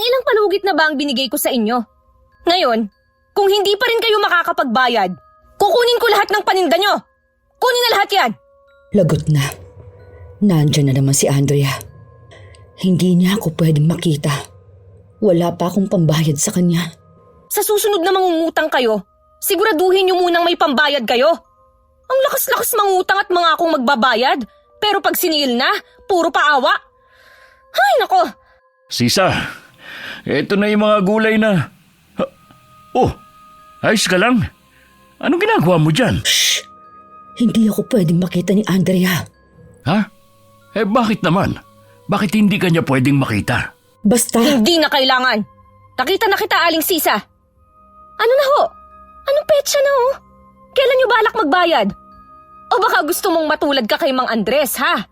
Ilang palugit na ba ang binigay ko sa inyo? Ngayon, kung hindi pa rin kayo makakapagbayad, kukunin ko lahat ng paninda nyo. Kunin na lahat yan. Lagot na. Nandyan na naman si Andrea. Hindi niya ako pwedeng makita. Wala pa akong pambayad sa kanya. Sa susunod na mangungutang kayo, siguraduhin nyo munang may pambayad kayo. Ang lakas-lakas mangutang at mga akong magbabayad. Pero pag sinil na, puro paawa. Ay, nako. Sisa, eto na yung mga gulay na... Oh, ayos ka lang? Anong ginagawa mo dyan? Shh! Hindi ako pwedeng makita ni Andrea. Ha? Bakit naman? Bakit hindi ka niya pwedeng makita? Basta... Hindi na kailangan. Nakita na kita, Aling Sisa. Ano na ho? Anong petsa na ho? Kailan nyo balak magbayad? O baka gusto mong matulad ka kay Mang Andres, ha?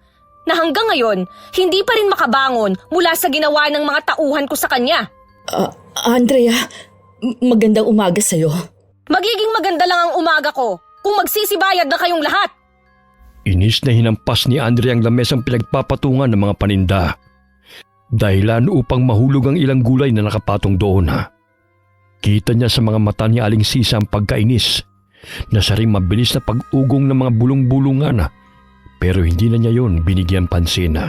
Na hanggang ngayon, hindi pa rin makabangon mula sa ginawa ng mga tauhan ko sa kanya. Andrea, magandang umaga sa'yo. Magiging maganda lang ang umaga ko kung magsisibayad na kayong lahat. Inis na hinampas ni Andrea ang lamesang pinagpapatungan ng mga paninda. Dahilan upang mahulog ang ilang gulay na nakapatong doon. Kita niya sa mga mata ni Aling Sisa ang pagkainis na siya rin mabilis na pag-ugong ng mga bulong-bulungan pero hindi na niya yon binigyan pansin.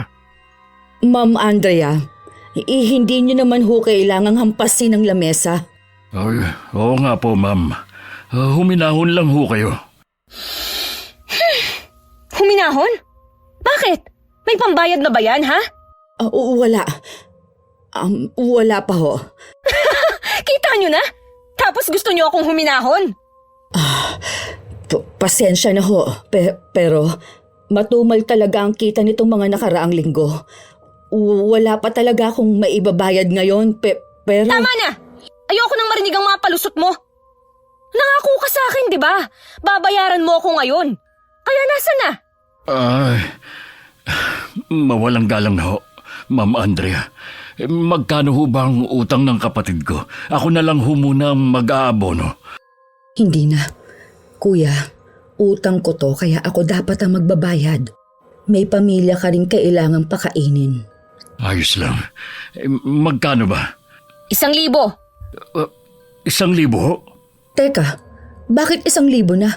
Ma'am Andrea, hindi niyo naman ho kailangang hampasin ang lamesa. Ay, oo nga po, ma'am. Huminahon lang ho kayo. Huminahon? Bakit? May pambayad na ba yan, ha? Wala. Wala pa ho. Kita nyo na? Tapos gusto nyo akong huminahon? Pasensya na ho. Pero matumal talaga ang kita nitong mga nakaraang linggo. Wala pa talaga akong maibabayad ngayon, pero... Tama na! Ayoko nang marinig ang mga palusot mo. Nangako ka sa akin, di ba? Babayaran mo ako ngayon. Kaya nasa na? Ay, mawalang galang na ho, Ma'am Andrea. Magkano ho ba ang utang ng kapatid ko? Ako na lang ho muna ang mag-aabono. Hindi na. Kuya, utang ko to kaya ako dapat ang magbabayad. May pamilya ka rin kailangang pakainin. Ayos lang. Magkano ba? 1,000. 1,000 ho? Teka, bakit 1,000 na?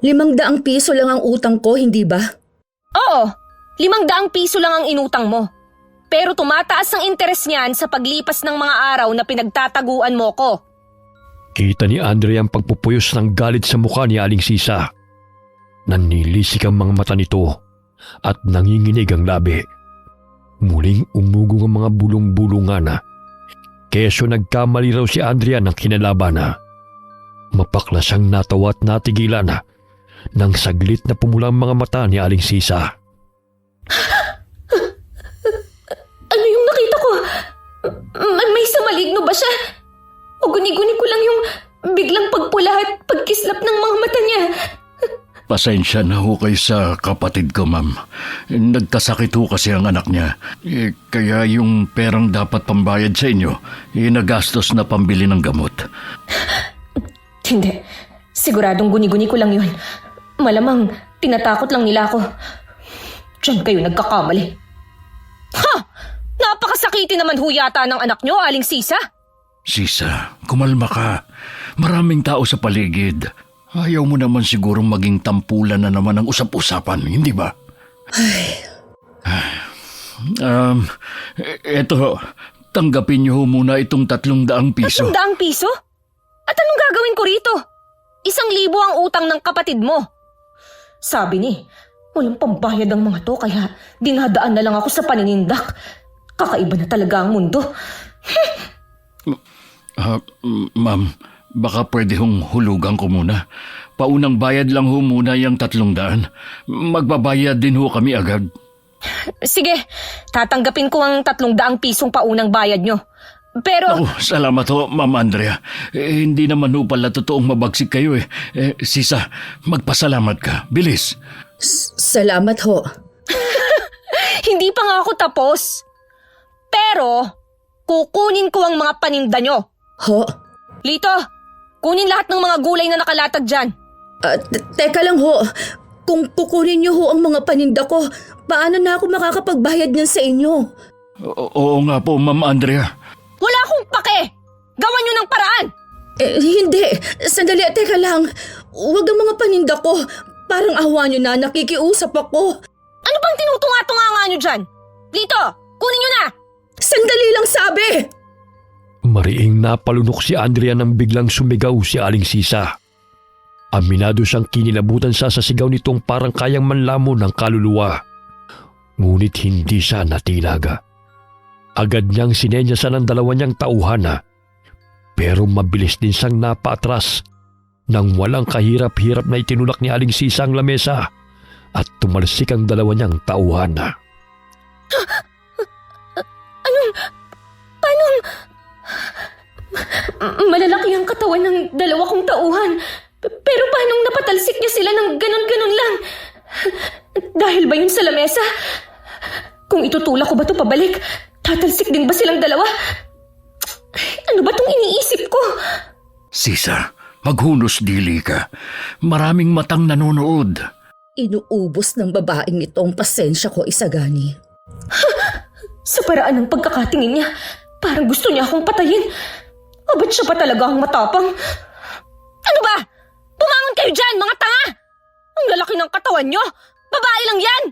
500 piso lang ang utang ko, hindi ba? Oo, 500 piso lang ang inutang mo. Pero tumataas ang interes niyan sa paglipas ng mga araw na pinagtataguan mo ko. Kita ni Andrea ang pagpupuyos ng galit sa mukha ni Aling Sisa. Nanilisik ang mga mata nito at nanginginig ang labi. Muling umugong ang mga bulong-bulungan. Keso nagkamali raw si Andrea ng kinalaban. Mapaklasang natawa at natigilan nang saglit na pumula ang mga mata ni Aling Sisa. Ano yung nakita ko? May samaligno ba siya? O guni-guni ko lang yung biglang pagpula at pagkislap ng mga mata niya? Pasensya na ho kayo sa kapatid ko, ma'am. Nagkasakit ho kasi ang anak niya. Kaya yung perang dapat pambayad sa inyo, nagastos na pambili ng gamot. Hindi. Siguradong guni-guni ko lang yun. Malamang tinatakot lang nila ako. Diyan kayo nagkakamali. Ha! Napakasakiti naman ho yata ng anak nyo, Aling Sisa. Sisa, kumalma ka. Maraming tao sa paligid. Ayaw mo naman sigurong maging tampulan na naman ang usap-usapan, hindi ba? Eto, tanggapin niyo ho muna itong 300 piso. 300 piso? At anong gagawin ko rito? 1,000 ang utang ng kapatid mo. Sabi ni, walang pambayad ang mga to kaya dinadaan na lang ako sa paninindak. Kakaiba na talaga ang mundo. Ma'am, baka pwede hong hulugan ko muna. Paunang bayad lang ho muna yung 300. Magbabayad din ho kami agad. Sige, tatanggapin ko ang 300 pisong paunang bayad nyo. Pero... Naku, salamat ho, Ma'am Andrea. Hindi naman ho pala totoong mabagsik kayo eh. Sisa, magpasalamat ka. Bilis. Salamat ho. Hindi pa nga ako tapos. Pero, kukunin ko ang mga paninda nyo. Ho? Lito, kunin lahat ng mga gulay na nakalatag dyan. Teka lang ho. Kung kukunin niyo ho ang mga paninda ko, paano na ako makakapagbayad niyan sa inyo? Oo nga po, Ma'am Andrea. Wala Hindi. Sandali, teka lang. Huwag ang mga paninda ko. Parang awa nyo na, nakikiusap ako. Ano bang tinutunga-tunga nga nyo dyan? Lito, kunin nyo na! Sandali lang sabi! Mariing napalunok si Andrea nang biglang sumigaw si Aling Sisa. Aminado siyang kinilabutan sa sigaw nitong parang kayang manlamon ng kaluluwa. Ngunit hindi siya natilaga. Agad niyang sinenyasan ang dalawa niyang tauhana. Pero mabilis din siyang napaatras nang walang kahirap-hirap na itinulak ni Aling Sisa ang lamesa at tumalsik ang dalawa niyang tauhana. Malalaki ang katawan ng dalawa kong tauhan. Pero paano napatalsik niya sila ng ganon-ganon lang? Dahil ba yun sa lamesa? Kung itutulak ko ba ito pabalik, tatalsik din ba silang dalawa? Ano ba itong iniisip ko? Sisa, maghunos dili ka. Maraming matang nanonood. Inuubos ng babaeng ito ang pasensya ko, Isagani. Sa paraan ng pagkakatingin niya, parang gusto niya akong patayin. O ba't siya pa talaga ang matapang? Ano ba? Bumangon kayo dyan, mga tanga! Ang lalaki ng katawan niyo! Babae lang yan!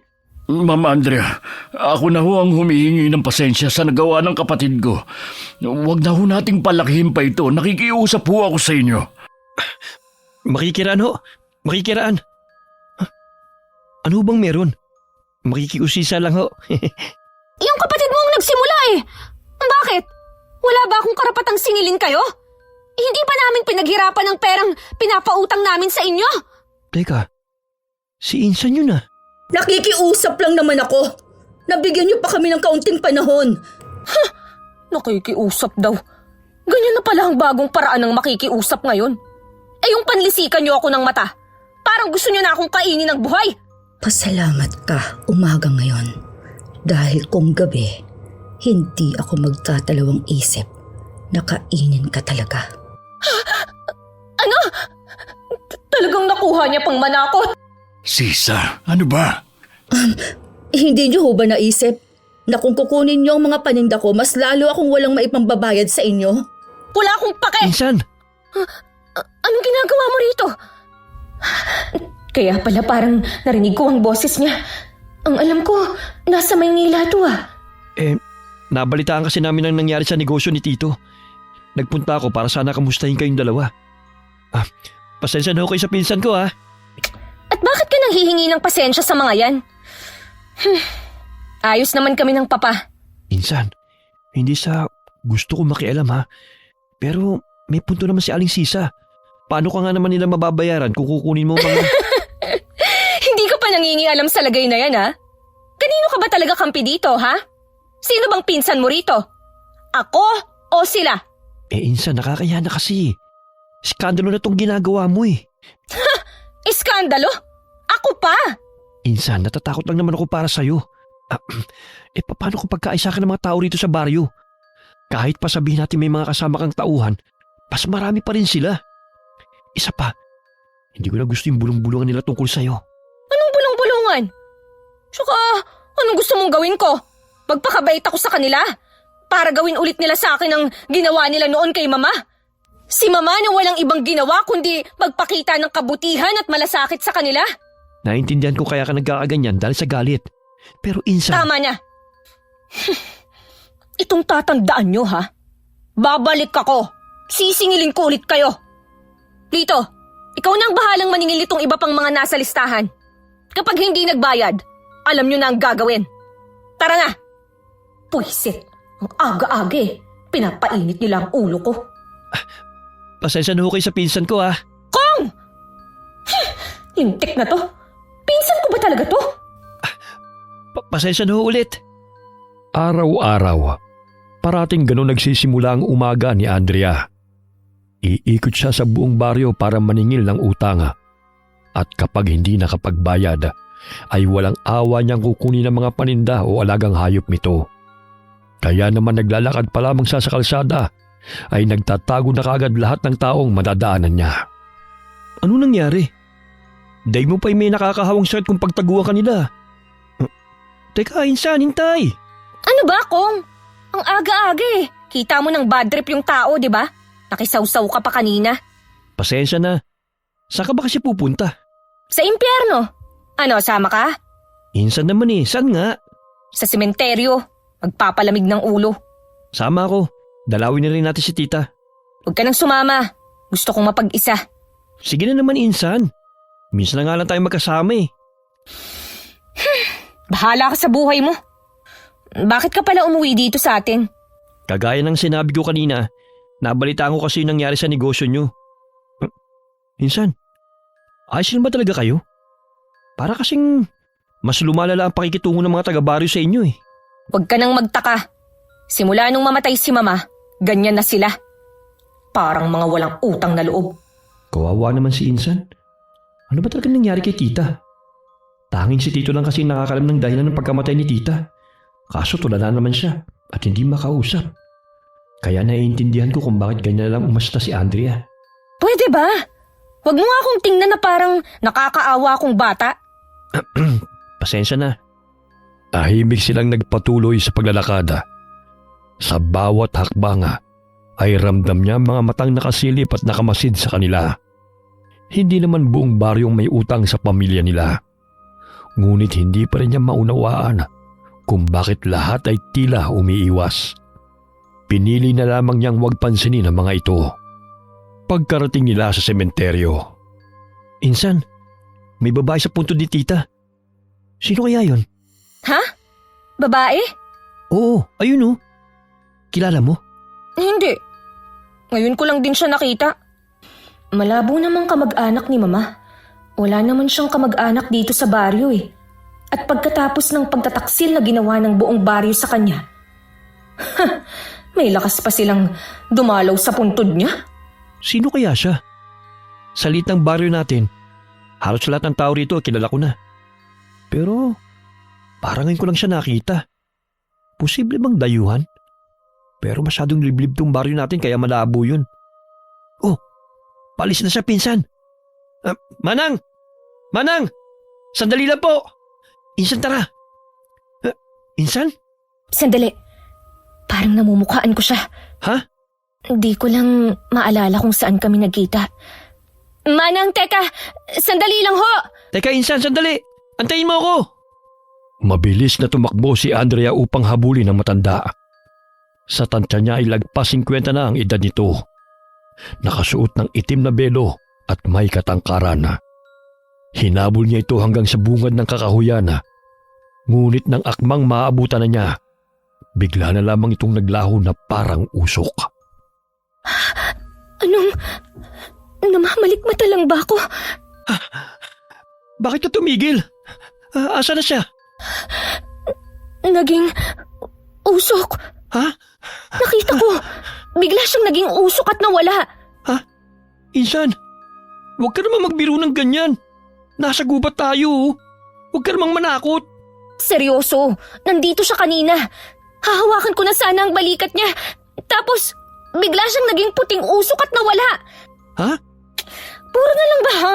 Ma'am Andrea, ako na ho ang humihingi ng pasensya sa nagawa ng kapatid ko. Huwag na ho nating palakihin pa ito. Nakikiusap ho ako sa inyo. Makikiraan ho. Makikiraan. Ano bang meron? Makikiusisa lang ho. Yung kapatid mo ang nagsimula eh! Bakit? Wala ba akong karapatang singilin kayo? Hindi pa namin pinaghirapan ng perang pinapautang namin sa inyo? Teka, si Insan yun ah. Nakikiusap lang naman ako. Nabigyan niyo pa kami ng kaunting panahon. Nakikiusap daw. Ganyan na pala ang bagong paraan ng makikiusap ngayon. Eh yung panlisikan niyo ako ng mata. Parang gusto niyo na akong kainin ng buhay. Pasalamat ka umaga ngayon. Dahil kung gabi, hindi ako magtatalawang isip na kainin ka talaga. Ano? Talagang nakuha niya pang manakot? Sisa, ano ba? Hindi niyo ho ba naisip na kung kukunin niyo ang mga paninda ko, mas lalo akong walang maipambabayad sa inyo? Wala akong pake! Insan! Anong ginagawa mo rito? Kaya pala parang narinig ko ang boses niya. Ang alam ko, nasa Maynila to ah. Nabalitaan kasi namin ang nangyari sa negosyo ni Tito. Nagpunta ako para sana kamustahin kayong dalawa. Pasensya na ho kayo sa pinsan ko ah. At bakit ka nang hihingi ng pasensya sa mga yan? Ayos naman kami ng papa. Insan, hindi sa gusto ko makialam ha. Pero may punto naman si Aling Sisa. Paano ka nga naman nila mababayaran kung kukunin mo mga... Hindi ka pa nangingialam sa lagay na yan ha? Kanino ka ba talaga kampi dito ha? Sino bang pinsan mo rito? Ako o sila? Insan, nakakaya na kasi. Skandalo na tong ginagawa mo eh. Iskandalo? Ako pa? Insan, natatakot lang naman ako para sa'yo. Paano kung pagkaisa ka ng mga tao rito sa baryo? Kahit pa sabihin natin may mga kasama kang tauhan, mas marami pa rin sila. Isa pa, hindi ko na gusto yung bulong-bulungan nila tungkol sa'yo. Anong bulong-bulungan? Tsaka, anong gusto mong gawin ko? Magpakabait ako sa kanila? Para gawin ulit nila sa akin ang ginawa nila noon kay Mama? Si Mama na walang ibang ginawa kundi magpakita ng kabutihan at malasakit sa kanila? Naintindihan ko kaya ka nagkakaganyan dahil sa galit. Pero Insan... Tama na. Itong tatandaan nyo ha? Babalik ako. Sisingilin ko ulit kayo. Lito, ikaw na ang bahalang maningil itong iba pang mga nasa listahan. Kapag hindi nagbayad, alam nyo na ang gagawin. Tara na. Puisit, ang aga-aga eh. Pinapainit nila ang ulo ko. Pasensya na ho kayo sa pinsan ko ah. Kong! Lintik na to. Pinsan ko ba talaga to? Pasensya na ho ulit. Araw-araw, parating ganun nagsisimula ang umaga ni Andrea. Iikot siya sa buong baryo para maningil ng utang. At kapag hindi nakapagbayad, ay walang awa niyang kukunin ng mga paninda o alagang hayop nito. Kaya naman naglalakad pa lamang siya sa kalsada, ay nagtatago na kaagad lahat ng taong madadaanan niya. Ano nangyari? Day mo pa'y may nakakahawang sakit kung pagtaguan ka nila. Teka, Insan, hintay! Ano ba, Kong? Ang aga-aga eh. Kita mo ng bad trip yung tao, di ba? Nakisawsaw ka pa kanina. Pasensya na. Saan ka ba kasi pupunta? Sa impyerno. Ano, sama ka? Insan naman eh. Saan nga? Sa sementeryo. Magpapalamig ng ulo. Sama ako. Dalawin na rin natin si tita. Huwag ka nang sumama. Gusto kong mapag-isa. Sige na naman, Insan. Minsan na nga lang tayo magkasama eh. Bahala ka sa buhay mo. Bakit ka pala umuwi dito sa atin? Kagaya ng sinabi ko kanina, nabalitaan ko kasi yung nangyari sa negosyo nyo. Insan, ayos rin ba talaga kayo? Para kasing mas lumalala ang pakikitungo ng mga taga-baryo sa inyo eh. Huwag ka nang magtaka. Simula nung mamatay si Mama, ganyan na sila. Parang mga walang utang na loob. Kawawa naman si Insan. Ano ba talaga nangyari kay tita? Tanging si Tito lang kasi nakakalam ng dahilan ng pagkamatay ni tita. Kaso tulala naman siya at hindi makausap. Kaya naiintindihan ko kung bakit ganyan lang umasta si Andrea. Pwede ba? Huwag mo nga akong tingnan na parang nakakaawa akong bata. Pasensya na. Tahimik silang nagpatuloy sa paglalakada. Sa bawat hakbanga ay ramdam niya mga matang nakasilip at nakamasid sa kanila. Hindi naman buong baryong may utang sa pamilya nila. Ngunit hindi pa rin niya maunawaan kung bakit lahat ay tila umiiwas. Pinili na lamang niyang huwag pansinin ang mga ito. Pagkarating nila sa sementeryo. Insan, may babae sa puntod ni tita. Sino kaya yon? Ha? Babae? Oo, ayun oh. Kilala mo? Hindi. Ngayon ko lang din siya nakita. Malabo namang kamag-anak ni Mama. Wala naman siyang kamag-anak dito sa baryo eh. At pagkatapos ng pagtataksil na ginawa ng buong baryo sa kanya, may lakas pa silang dumalaw sa puntod niya. Sino kaya siya? Sa liit ng baryo natin, halos lahat ng tao rito kilala ko na. Pero parang ngayon ko lang siya nakita. Posible bang dayuhan? Pero masyadong liblib tong baryo natin kaya malabo yun. Oh, palis na siya pinsan. Manang! Manang! Sandali lang po! Insan tara! Insan? Sandali. Parang namumukhaan ko siya. Ha? Hindi ko lang maalala kung saan kami nagkita. Manang, teka! Sandali lang ho! Teka Insan, sandali! Antayin mo ako! Mabilis na tumakbo si Andrea upang habulin ang matanda. Sa tansya niya ay lagpas 50 na ang edad nito. Nakasuot ng itim na belo at may katangkaran. Hinabol niya ito hanggang sa bungad ng kakahuyan. Ngunit nang akmang maabutan na niya, bigla na lamang itong naglaho na parang usok. Anong... namamalikmata lang ba ako? Bakit ka tumigil? Asa na siya? Naging... usok. Ha? Nakita ko. Bigla siyang naging usok at nawala. Ha? Insan, huwag ka naman magbiro ng ganyan. Nasa gubat tayo. Huwag ka namang manakot. Seryoso, nandito siya kanina. Hahawakan ko na sana ang balikat niya. Tapos, bigla siyang naging puting usok at nawala. Ha? Puro na lang ba ha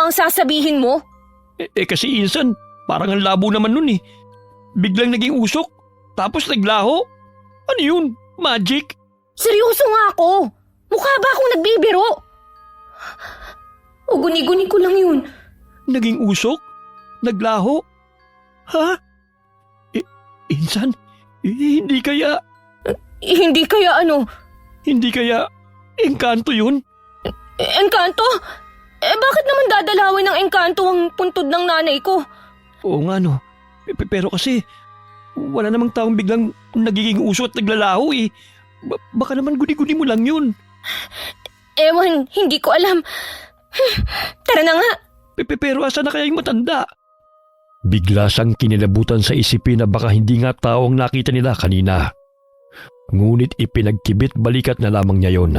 ang sasabihin mo? Kasi Insan, parang ang labo naman nun eh. Biglang naging usok, tapos naglaho. Ano yun? Magic? Seryoso nga ako. Mukha ba akong nagbibiro? O guni-guni ko lang yun. Naging usok? Naglaho? Ha? Insan, hindi kaya... Hindi kaya ano? Hindi kaya engkanto yun? Engkanto? Bakit naman dadalawin ng engkanto ang puntod ng nanay ko? Oo nga no. Pero kasi wala namang taong biglang nagiging uso at naglalaho eh. Baka naman guni-guni mo lang yun. Ewan, hindi ko alam. Tara na nga. Pero asa na kaya yung matanda? Bigla siyang kinilabutan sa isipin na baka hindi nga tao ang nakita nila kanina. Ngunit ipinagkibit balikat na lamang niya yon.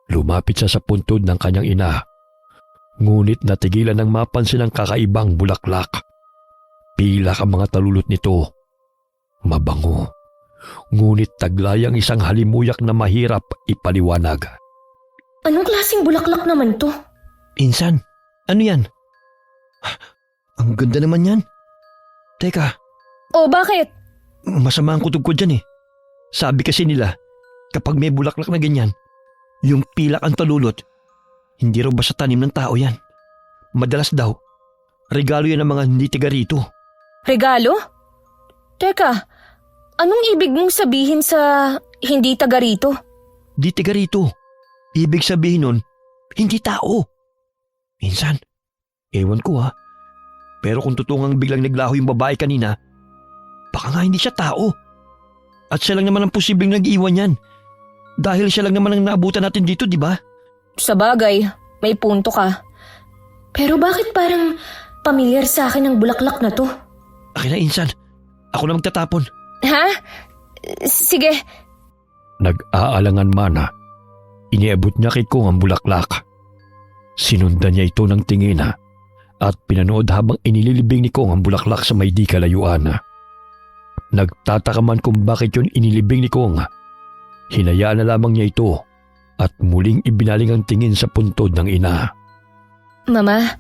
Lumapit siya sa puntod ng kanyang ina. Ngunit natigilan ng mapansin ang kakaibang bulaklak. Pilak ang mga talulot nito. Mabango. Ngunit taglayang isang halimuyak na mahirap ipaliwanag. Anong klaseng bulaklak naman to? Insan, ano yan? Ang ganda naman yan. Teka, O bakit? masama ang kutob ko dyan eh. Sabi kasi nila, kapag may bulaklak na ganyan, Yung pilak ang talulot, hindi raw basta tanim ng tao yan. Madalas daw, regalo yan ng mga hindi tiga rito. Regalo? Teka, anong ibig mong sabihin sa hindi taga rito? Di tiga rito. Ibig sabihin nun, hindi tao. Minsan, ewan ko ha. Pero kung tutungang biglang naglaho yung babae kanina, baka nga hindi siya tao. At siya lang naman ang posibleng nag-iwan yan. Dahil siya lang naman ang naabutan natin dito, di ba? Sa bagay, may punto ka. Pero bakit parang pamilyar sa akin ang bulaklak na to? Akin na, Insan. Ako na magtatapon. Ha? Sige. Nag-aalangan mana. Iniabot niya kay Kong ang bulaklak. Sinundan niya ito ng tingin at pinanood habang inililibing ni Kong ang bulaklak sa may di kalayuan. Nagtataka man kung bakit yun inilibing ni Kong. Hinayaan na lamang niya ito at muling ibinaling ang tingin sa puntod ng ina. Mama,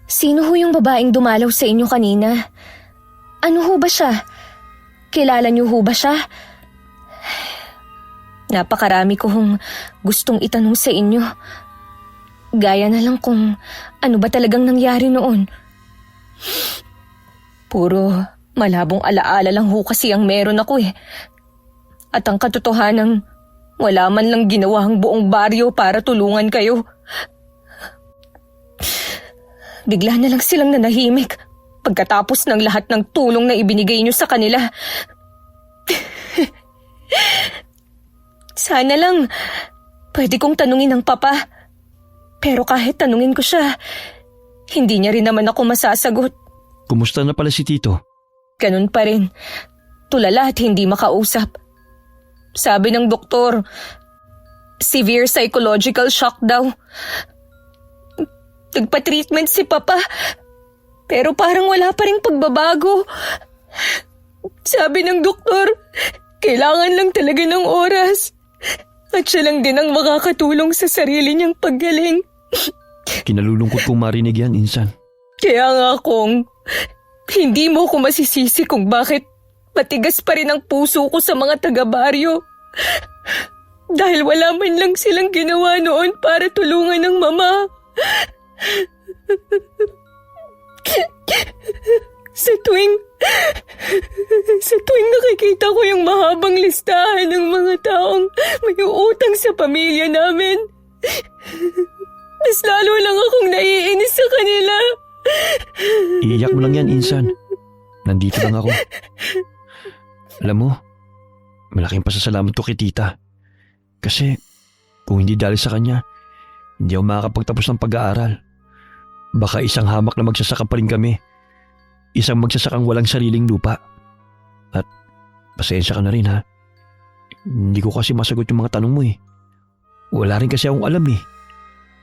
sino ho yung babaeng dumalaw sa inyo kanina? Ano ho ba siya? Kilala niyo ho ba siya? Napakarami ko hong gustong itanong sa inyo. Gaya na lang kung ano ba talagang nangyari noon. Puro malabong alaala lang ho kasi ang meron ako eh. At ang katotohanan, wala man lang ginawa ang buong baryo para tulungan kayo. Bigla na lang silang nanahimik pagkatapos ng lahat ng tulong na ibinigay niyo sa kanila. Sana lang pwede kong tanungin ang papa. Pero kahit tanungin ko siya, hindi niya rin naman ako masasagot. Kumusta na pala si Tito? Ganun pa rin. Tulala at hindi makausap. Sabi ng doktor, severe psychological shock daw. Nagpa-treatment si Papa, pero parang wala pa ring pagbabago. Sabi ng doktor, kailangan lang talaga ng oras. At siya lang din ang makakatulong sa sarili niyang paggaling. Kinalulungkot kong marinig yan, Insan. Kaya nga kung hindi mo ko masisisi kung bakit matigas pa rin ang puso ko sa mga taga-baryo. Dahil wala man lang silang ginawa noon para tulungan ng mama. Sa tuwing nakikita ko yung mahabang listahan ng mga taong may utang sa pamilya namin, mas lalo lang akong naiinis sa kanila. Iiyak mo lang yan, Insan. Nandito lang ako. Alam mo, malaking pasasalamat ko kay Tita. Kasi kung hindi dahil sa kanya, hindi ako makakapagtapos ng pag-aaral. Baka isang hamak na magsasaka pa rin kami. Isang magsasakang walang sariling lupa. At pasensya ka na rin ha. Hindi ko kasi masagot yung mga tanong mo eh. Wala rin kasi akong alam eh.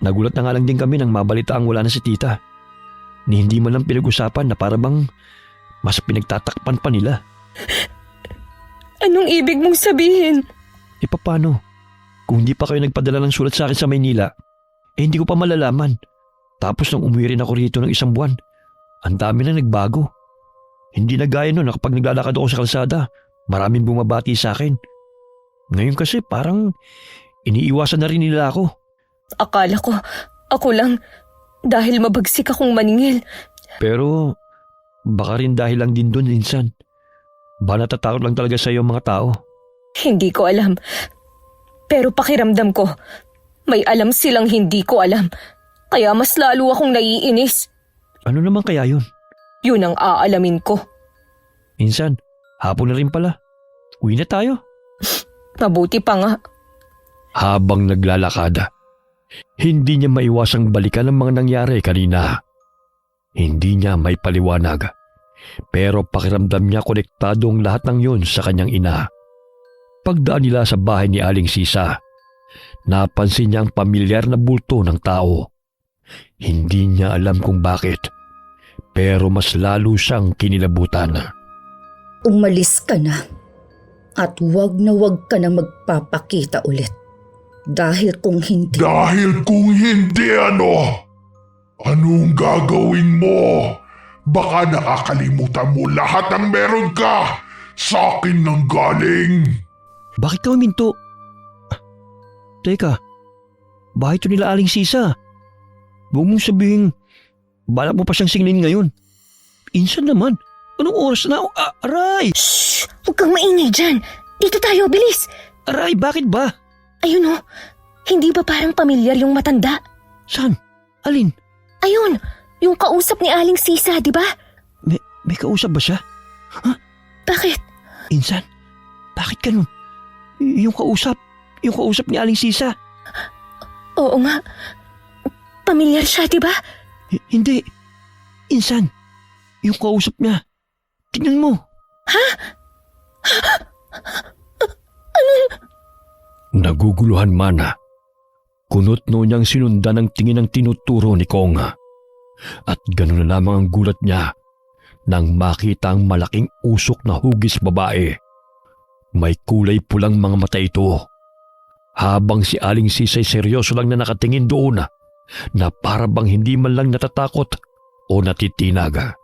Nagulat na nga lang din kami nang mabalita ang wala na si Tita. Ni hindi man lang pinag-usapan na para bang mas pinagtatakpan pa nila. Anong ibig mong sabihin? E paano? Kung hindi pa kayo nagpadala ng sulat sa akin sa Maynila, hindi ko pa malalaman. Tapos nung umuwi rin ako rito ng isang buwan, ang dami na nagbago. Hindi na gaya nun na kapag naglalakad ako sa kalsada, maraming bumabati sa akin. Ngayon kasi parang iniiwasan na rin nila ako. Akala ko, ako lang, dahil mabagsik akong maningil. Pero baka rin dahil lang din doon, Insan. Ba natatakot lang talaga sa iyo mga tao? Hindi ko alam. Pero pakiramdam ko, may alam silang hindi ko alam. Kaya mas lalo akong naiinis. Ano naman kaya yun? Yun ang aalamin ko. Insan, hapon na rin pala. Uwi na tayo. Mabuti pa nga. Habang naglalakad, hindi niya maiwasang balikan ang mga nangyari kanina. Hindi niya may paliwanag. Pero pakiramdam niya konektado ang lahat ng yun sa kanyang ina. Pagdaan nila sa bahay ni Aling Sisa, napansin niya ang pamilyar na bulto ng tao. Hindi niya alam kung bakit, pero mas lalo siyang kinilabutan. Umalis ka na at wag na wag ka na magpapakita ulit. Dahil kung hindi... Anong gagawin mo? Baka nakakalimutan mo lahat ng meron ka. Sa akin nang galing. Bakit ka huminto? Teka, bahay to nila Aling Sisa. Huwag mong sabihin, balak mo pa siyang singilin ngayon. Insan naman, anong oras na? Aray! Shh! Huwag kang maingay dyan. Dito tayo, bilis. Aray, bakit ba? Ayun oh, hindi ba parang pamilyar yung matanda? Saan? Alin? Ayun, yung kausap ni Aling Sisa, di ba? May kausap ba siya? Bakit? Insan, bakit ganun? Yung kausap ni Aling Sisa. Oo nga. Pamilyar siya, di ba? Hindi. Insan, yung kausap niya. Tingnan mo. Naguguluhan mana. Kunot no niyang sinundan ang tingin ng tinuturo ni Konga. At gano'n na lamang ang gulat niya nang makita ang malaking usok na hugis babae. May kulay pulang mga mata ito. Habang si Aling Sisay seryoso lang na nakatingin doon na para bang hindi man lang natatakot o natitinaga.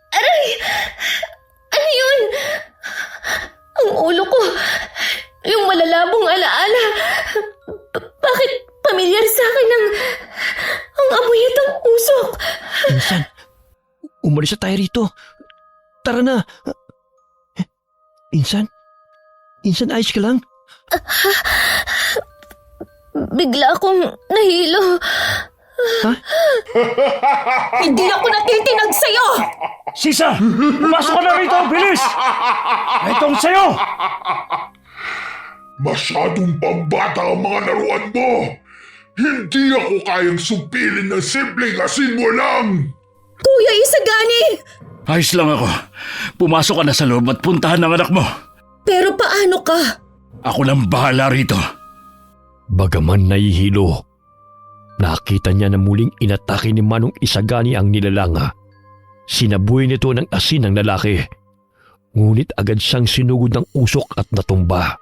Aray! Ano yun? Ang ulo ko. Yung malalabong alaala. Bakit pamilyar sa akin ang amoy at ang usok? Insan, umalis na tayo rito. Tara na. Insan, ayos ka lang? Bigla akong nahilo. Ha? Hindi ako natitinag sa'yo! Sisa! Pumasok ka na rito! Bilis! Itong sa'yo! Masyadong pambata ang mga laruan mo! Hindi ako kayang sumpilin ng simpleng asin mo lang! Kuya Isagani! Ayos lang ako. Pumasok ka na sa loob at puntahan ng anak mo. Pero paano ka? Ako nang bahala rito. Bagaman nahihilo, nakita niya na muling inatake ni Manong Isagani ang nilalanga. Sinabuhay nito ng asin ng lalaki. Ngunit agad siyang sinugod ng usok at natumba.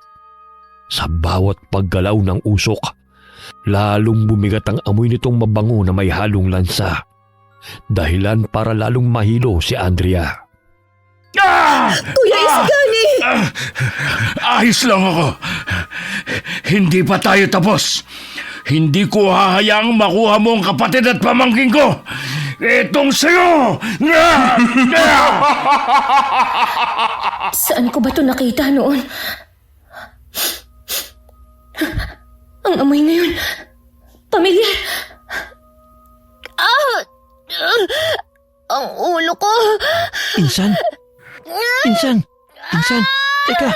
Sa bawat paggalaw ng usok, lalong bumigat ang amoy nitong mabango na may halong lansa. Dahilan para lalong mahilo si Andrea. Kuya Isagani! Ayos lang ako. Hindi pa tayo tapos. Hindi ko hahayaang makuha mo ang kapatid at pamangkin ko. Itong sa'yo! Saan ko ba ito nakita noon? Ang amoy ngayon. Pamilyar. Ang ulo ko. Insan! Teka,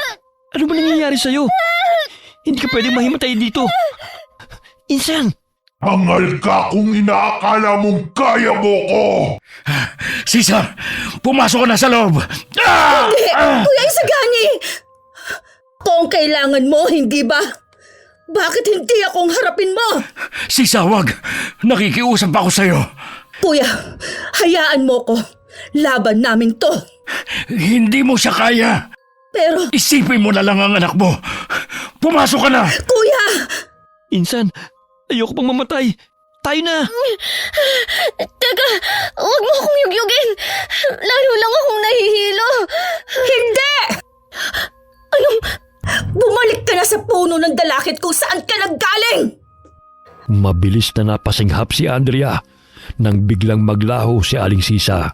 ano ba nangyayari sa'yo? Hindi ka pwedeng mahimatay dito. Insan! Hangal ka kung inaakala mong kaya mo ko! Sisa, pumasok ka na sa loob. Kuya Isagani! Ako ang kailangan mo, hindi ba? Bakit hindi akong harapin mo? Sisa, wag. Nakikiusap ako sa'yo. Kuya, hayaan mo ko. Laban namin to. Hindi mo siya kaya. Pero, Isipin mo na lang ang anak mo. Pumasok ka na. kuya! Insan, ayoko pang mamatay. Tayo na! Teka, huwag mo akong yugyugin. Lalo lang akong nahihilo. Hindi! Bumalik ka na sa puno ng dalakit kung saan ka naggaling! Mabilis na napasinghap si Andrea nang biglang maglaho si Aling Sisa.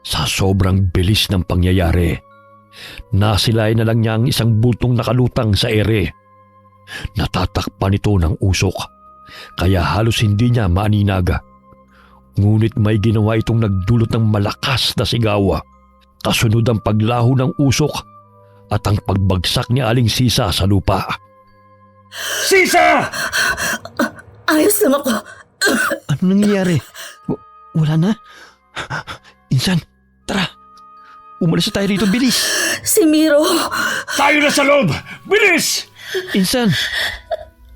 Sa sobrang bilis ng pangyayari, nasilay na lang niya ang isang bultong nakalutang sa ere. Natatakpan ito ng usok, kaya halos hindi niya maaninag. Ngunit may ginawa itong nagdulot ng malakas na sigaw. Kasunod ang paglaho ng usok at ang pagbagsak ni Aling Sisa sa lupa. Sisa! Ayos lang ako. Ano nangyayari? Wala na? Insan, tara. Umalis na tayo rito, bilis. Si Miro. Tayo na sa loob! Bilis! Insan,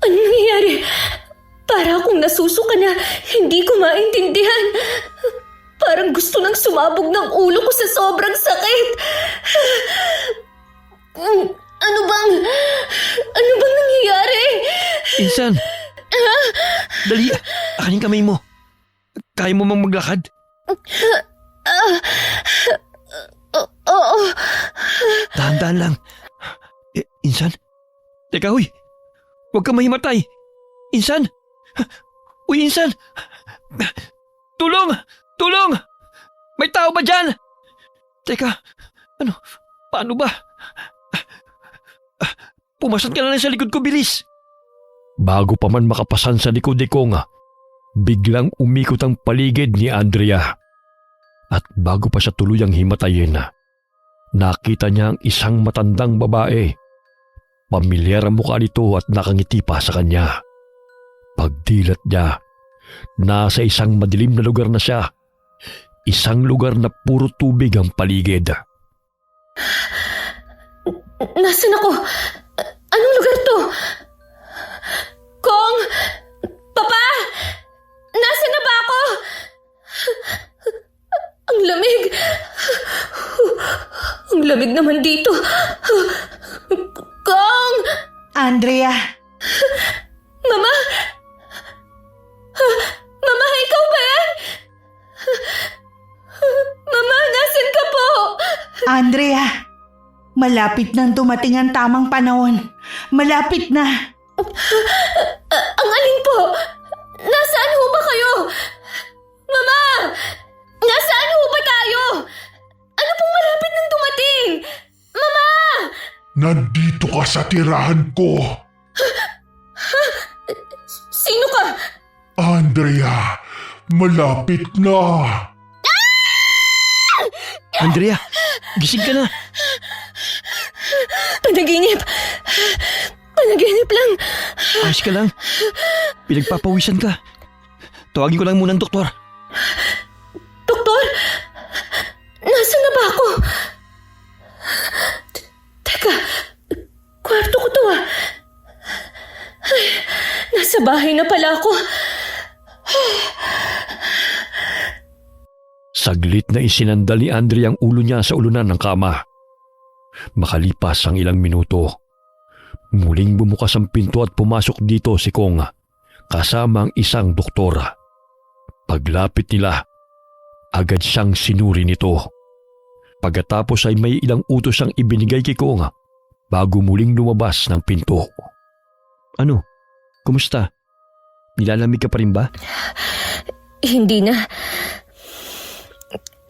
Ano nangyayari? Para akong nasusuka na hindi ko maintindihan. Parang gusto nang sumabog ng ulo ko sa sobrang sakit. Ano bang nangyayari? Insan. Dali, akanin kamay mo. Kaya mo mang maglakad? Oo. Dahan-dahan lang. Insan? Teka, huy. Huwag kang mahimatay! Insan! Uy, Insan! Tulong! Tulong! May tao ba dyan? Teka, paano ba? Pumasan ka na lang sa likod ko, bilis! Bago pa man makapasan sa likod ni Konga, biglang umikot ang paligid ni Andrea. At bago pa siya tuluyang himatayin, nakita niya ang isang matandang babae. Pamilyar ang mukha nito at nakangiti pa sa kanya. Pagdilat niya, nasa isang madilim na lugar na siya. Isang lugar na puro tubig ang paligid. Nasaan ako? Anong lugar to? Kong! Papa! Nasaan na ba ako? Ang lamig! Ang lamig naman dito! Kong! Andrea, Mama! Mama, ikaw ba yan? Mama, nasan ka po? Andrea, malapit nang dumating ang tamang panahon. Malapit na. Ang alin po? Nasaan ho ba kayo? Mama! Nasaan ho ba tayo? Ano pong malapit nang dumating? Mama! Nandito ka sa tirahan ko. Sino ka? Andrea, malapit na. Andrea, gising ka na. Panaginip! Panaginip lang! Ayos ka lang. Pinagpapawisan ka. Tawagin ko lang muna ang doktor. Doktor! Nasaan na ba ako? Teka, kwarto ko to ah. Ay, nasa bahay na pala ako. Saglit na isinandal ni Andrea ang ulo niya sa ulunan ng kama. Makalipas ang ilang minuto, muling bumukas ang pinto at pumasok dito si Kong kasama ang isang doktora. Paglapit nila, agad siyang sinuri nito. Pagkatapos ay may ilang utos ang ibinigay kay Kong bago muling lumabas ng pinto. Ano? Kumusta? Nilalamig ka pa rin ba? Hindi na.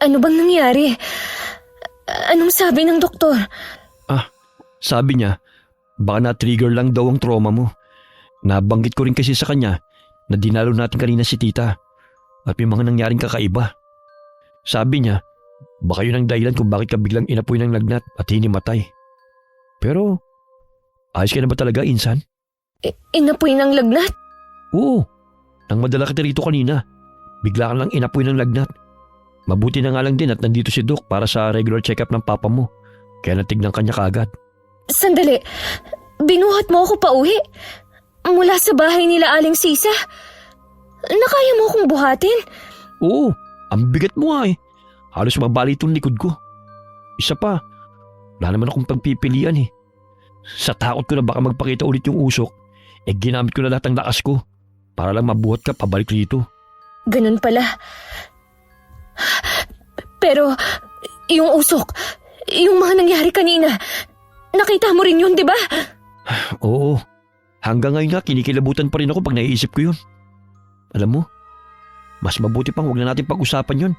Ano bang nangyari? Anong sabi ng doktor? Sabi niya, baka na-trigger lang daw ang trauma mo. Nabanggit ko rin kasi sa kanya na dinalo natin kanina si tita at may mga nangyaring kakaiba. Sabi niya, baka yun ang dahilan kung bakit ka biglang inapoy ng lagnat at hinimatay. Pero, ayos ka na ba talaga, Insan? Inapoy ng lagnat? Oo, nang madala kita rito kanina, bigla ka lang inapoy ng lagnat. Mabuti na nga lang din at nandito si Doc para sa regular check-up ng papa mo. Kaya natignan kanya kaagad. Sandali, binuhat mo ako pauwi? Mula sa bahay nila Aling Sisa? Nakaya mo akong buhatin? Oo, ang bigat mo nga eh. Halos mabali itong likod ko. Isa pa, wala naman akong pagpipilian eh. Sa takot ko na baka magpakita ulit yung usok, ginamit ko na lahat ng lakas ko para lang mabuhat ka pabalik rito. Ganun pala. Pero, yung usok, yung mga nangyari kanina, nakita mo rin yun, di ba? Oo, hanggang ngayon nga kinikilabutan pa rin ako pag naiisip ko yun. Alam mo, mas mabuti pang huwag na natin pag-usapan yun.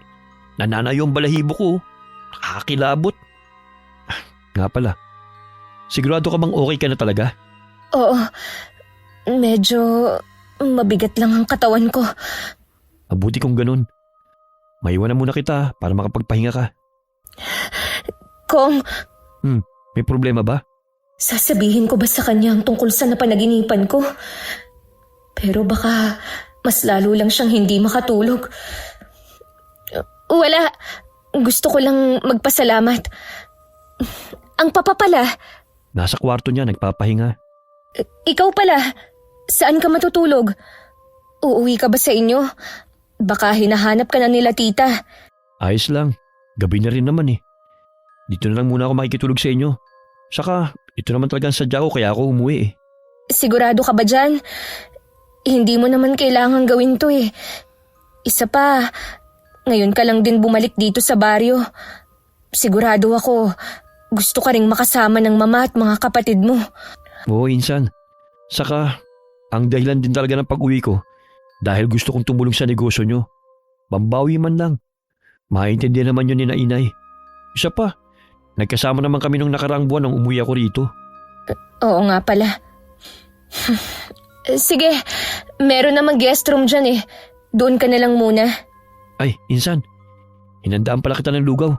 Nananayo ang balahibo ko. Nakakilabot. Nga pala, sigurado ka bang okay ka na talaga? Oo, medyo mabigat lang ang katawan ko. Mabuti kung ganun. Maiwanan muna kita para makapagpahinga ka. Kong, May problema ba? sasabihin ko ba sa kanya ang tungkol sa napanaginipan ko? Pero baka mas lalo lang siyang hindi makatulog. Wala. Gusto ko lang magpasalamat. Ang papa pala, Nasa kwarto niya, nagpapahinga. ikaw pala, saan ka matutulog? Uuwi ka ba sa inyo? Baka hinahanap ka na nila tita. Ayos lang. Gabi na rin naman eh. Dito na lang muna ako makikitulog sa inyo. Saka, ito naman talagang sadya ko kaya ako umuwi eh. Sigurado ka ba dyan? Hindi mo naman kailangan gawin to eh. Isa pa, ngayon ka lang din bumalik dito sa baryo. Sigurado ako, gusto ka ring makasama ng mama at mga kapatid mo. Oo, Insan. Saka, ang dahilan din talaga ng pag-uwi ko dahil gusto kong tumulong sa negosyo nyo. Pambawi man lang. Maintindihan naman yun ni na inay. Isa pa, nagkasama naman kami nung nakaraang buwan nung umuwi ako rito. Oo nga pala. Sige, meron namang guest room dyan eh. Doon ka na lang muna. Ay, insan, hinandaan pala kita ng lugaw.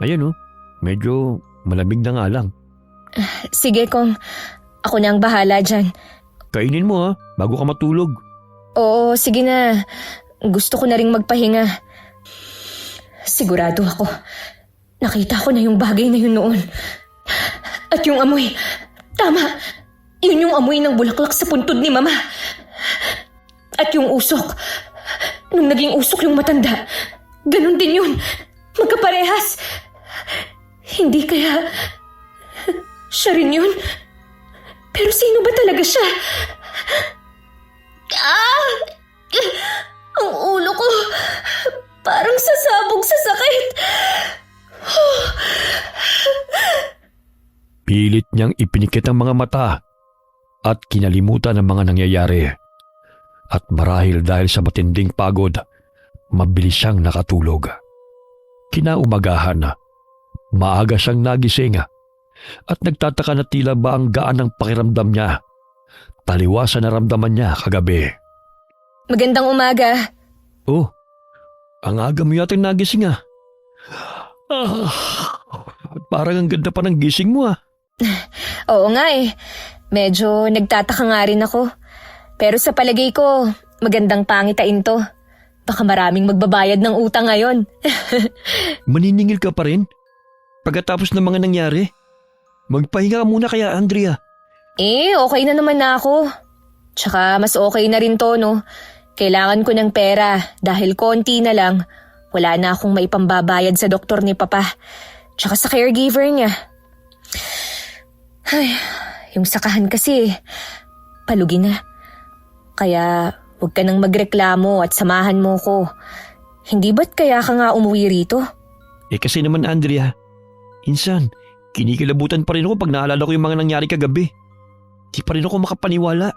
Ayun medyo malamig na nga lang. Sige kung ako na ang bahala dyan. Kainin mo bago ka matulog. Oo, sige na. Gusto ko na ring magpahinga. Sigurado ako. Nakita ko na yung bagay na yun noon. At yung amoy. Tama. Yun yung amoy ng bulaklak sa puntod ni Mama. At yung usok. Nung naging usok yung matanda. Ganon din yun. Magkaparehas. Hindi kaya... Siya rin yun. Pero sino ba talaga siya? Ang ulo ko. Parang sasabog sa sakit. Pilit niyang ipinikit ang mga mata at kinalimutan ang mga nangyayari. At marahil dahil sa matinding pagod, mabilis siyang nakatulog. Kinaumagahan, maaga siyang nagising at nagtataka na tila ba ang gaan ng pakiramdam niya. Taliwas sa naramdaman niya kagabi. Magandang umaga. Oh, ang aga mo yatang nagising parang ang ganda pa ng gising mo Oo nga eh. Medyo nagtataka nga rin ako. Pero sa palagay ko, magandang pangitain to. Baka maraming magbabayad ng utang ngayon. Maniningil ka pa rin? Pagkatapos ng mga nangyari? Magpahinga ka muna kaya, Andrea. Okay na naman na ako. Tsaka mas okay na rin to, no? Kailangan ko ng pera dahil konti na lang. Wala na akong maipambabayad sa doktor ni Papa. Tsaka sa caregiver niya. Ay, yung sakahan kasi, palugi na. Kaya huwag ka nang magreklamo at samahan mo ko. Hindi ba't kaya ka nga umuwi rito? Kasi naman, Andrea, insan, kinikilabutan pa rin ako pag naalala ko yung mga nangyari kagabi. Di pa rin ako makapaniwala.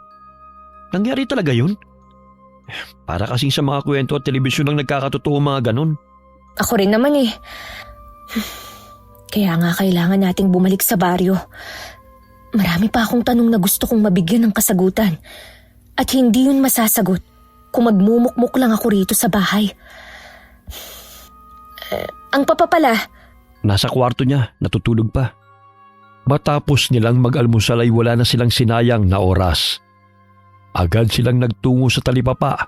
Nangyari talaga yun? Para kasing sa mga kwento at telebisyon lang nagkakatotoo mga ganon. Ako rin naman eh. Kaya nga kailangan nating bumalik sa baryo. Marami pa akong tanong na gusto kong mabigyan ng kasagutan. At hindi yun masasagot kung magmumukmuk lang ako rito sa bahay. Ang papa pala. Nasa kwarto niya, natutulog pa. Matapos nilang mag-almusal ay wala na silang sinayang na oras. Agad silang nagtungo sa talipapa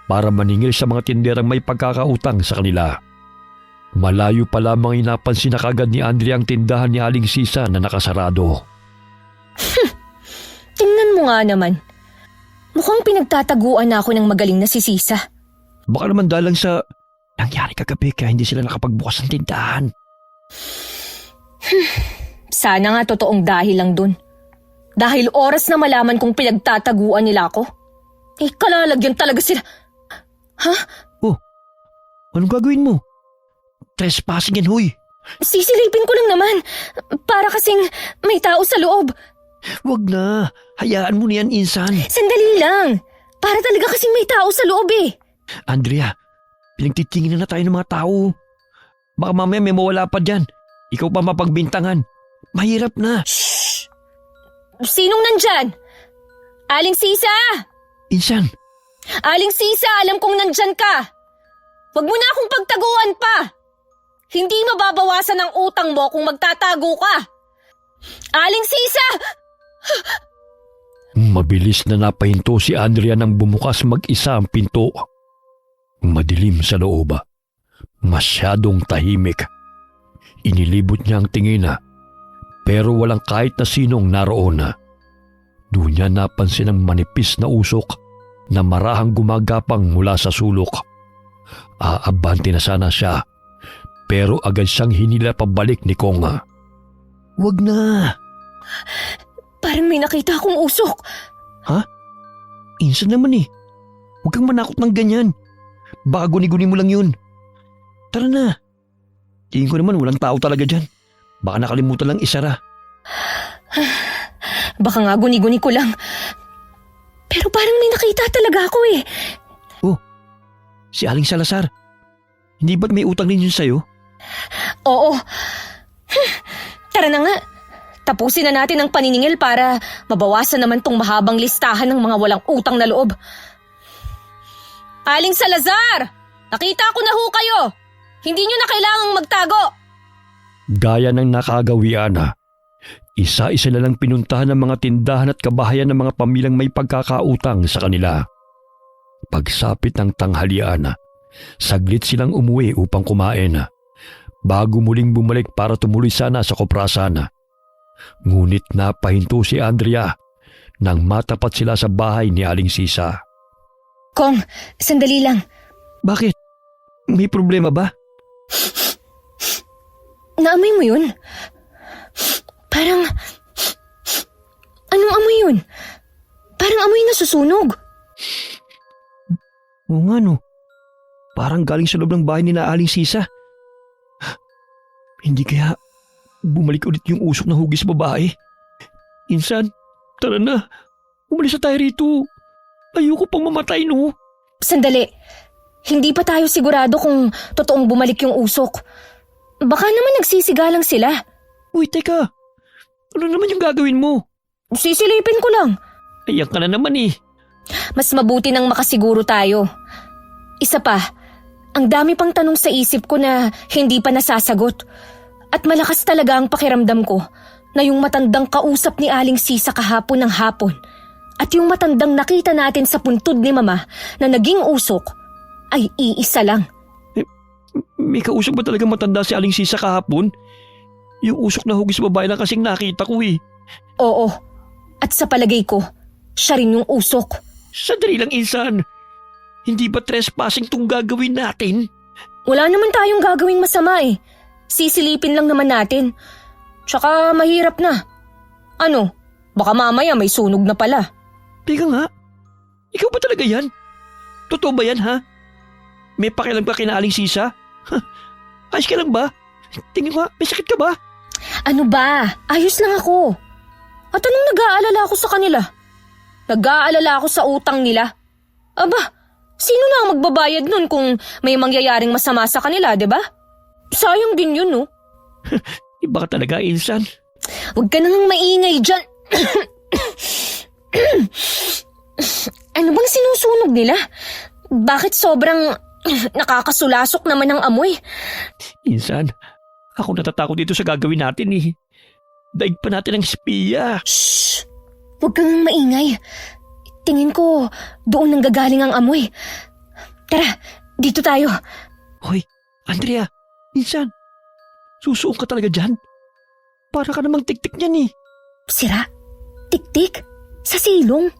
para maningil sa mga tinderang may pagkakautang sa kanila. Malayo pa lamang inapansin na kagad ni Andrea ang tindahan ni Aling Sisa na nakasarado. Tingnan mo nga naman. Mukhang pinagtataguan na ako ng magaling na si Sisa. Baka naman dalang sa nangyari kagabi kaya hindi sila nakapagbukas ng tindahan. Sana nga totoong dahil lang dun. Dahil oras na malaman kung pinagtataguan nila ako. Kalalagyan talaga sila. Ha? Oh, anong gagawin mo? Trespassing yan, huy. Sisilipin ko lang naman. Para kasing may tao sa loob. Wag na, hayaan mo niyan, insan. Sandali lang. Para talaga kasing may tao sa loob eh. Andrea, pinagtitingin na tayo ng mga tao. Baka mamaya may mawala pa dyan. Ikaw pa mapagbintangan. Mahirap na. Shhh! Sinong nandyan? Aling Sisa! Insan. Aling Sisa, alam kong nandyan ka. Huwag mo na akong pagtaguan pa. Hindi mababawasan ang utang mo kung magtatago ka. Aling Sisa! Mabilis na napahinto si Andrea nang bumukas mag-isa ang pinto. Madilim sa loob. Masyadong tahimik. Inilibot niya ang tingin pero walang kahit na sinong naroon. Doon niya napansin ang manipis na usok na marahang gumagapang mula sa sulok. Aabante na sana siya pero agad siyang hinila pabalik ni Konga. Wag na! Parang may nakita akong usok. Ha? Insan naman eh. Huwag kang manakot ng ganyan. Baka guni-guni mo lang yun. Tara na. Tingin ko naman walang tao talaga dyan. Baka nakalimutan lang isara. Baka nga guni-guni ko lang. talaga ako eh. Si Aling Salazar. Hindi ba't may utang din yun sa'yo? Oo. Tara na nga. Tapusin na natin ang paniningil para mabawasan naman tong mahabang listahan ng mga walang utang na loob. Aling Salazar! Nakita ko na ho kayo! Hindi nyo na kailangang magtago! Gaya ng nakagawian na, isa-isa na lang pinuntahan ng mga tindahan at kabahayan ng mga pamilyang may pagkakautang sa kanila. Pagsapit ng tanghalian, saglit silang umuwi upang kumain, bago muling bumalik para tumuloy sana sa koprasan. Ngunit napahinto si Andrea nang matapat sila sa bahay ni Aling Sisa. Kong, sandali lang. Bakit? May problema ba? Naamoy mo yun? Parang... Anong amoy yun? Parang amoy na susunog. Oo nga no. Parang galing sa loob ng bahay ni na Aling Sisa. Hindi kaya bumalik ulit yung usok na hugis babae? Insan, tara na. Umalis na tayo rito. Ayoko pang mamatay no. Sandali. Hindi pa tayo sigurado kung totoong bumalik yung usok. Baka naman nagsisigalang sila. Uy, teka. Ano naman yung gagawin mo? Sisilipin ko lang. Ayan ka na naman eh. Mas mabuti nang makasiguro tayo. Isa pa, ang dami pang tanong sa isip ko na hindi pa nasasagot. At malakas talaga ang pakiramdam ko na yung matandang kausap ni Aling Sisa kahapon ng hapon at yung matandang nakita natin sa puntod ni Mama na naging usok ay iisa lang. May kausap ba talaga matanda si Aling Sisa kahapon? Yung usok na hugis babae lang kasing nakita ko eh. Oo, at sa palagay ko, siya rin yung usok. Sandali lang, Insan. Hindi ba trespassing tong gagawin natin? Wala naman tayong gagawing masama eh. Sisilipin lang naman natin. Tsaka mahirap na. Ano, baka mamaya may sunog na pala. Teka nga, ikaw ba talaga yan? Totoo ba yan ha? May pakialam ka kina Aling Sisa? Ayos ka lang ba? Tingin ko, may sakit ka ba? Ano ba? Ayos lang ako. At anong nag-aalala ako sa kanila? Nag-aalala ako sa utang nila. Aba, sino na ang magbabayad nun kung may mangyayaring masama sa kanila, di ba? Sayang din yun, no? Iba ka talaga, Insan. Huwag ka nang maingay dyan. Ano bang sinusunog nila? Bakit sobrang nakakasulasok naman ang amoy? Insan, ako natatakot dito sa gagawin natin eh. Daig pa natin ang espiya. Shh! Huwag kang maingay. Tingin ko, doon nanggagaling ang amoy. Tara, dito tayo. Hoy, Andrea, Insan, susuong ka talaga dyan? Para ka namang tik-tik niyan eh. Sira? Tik-tik? Sa silong?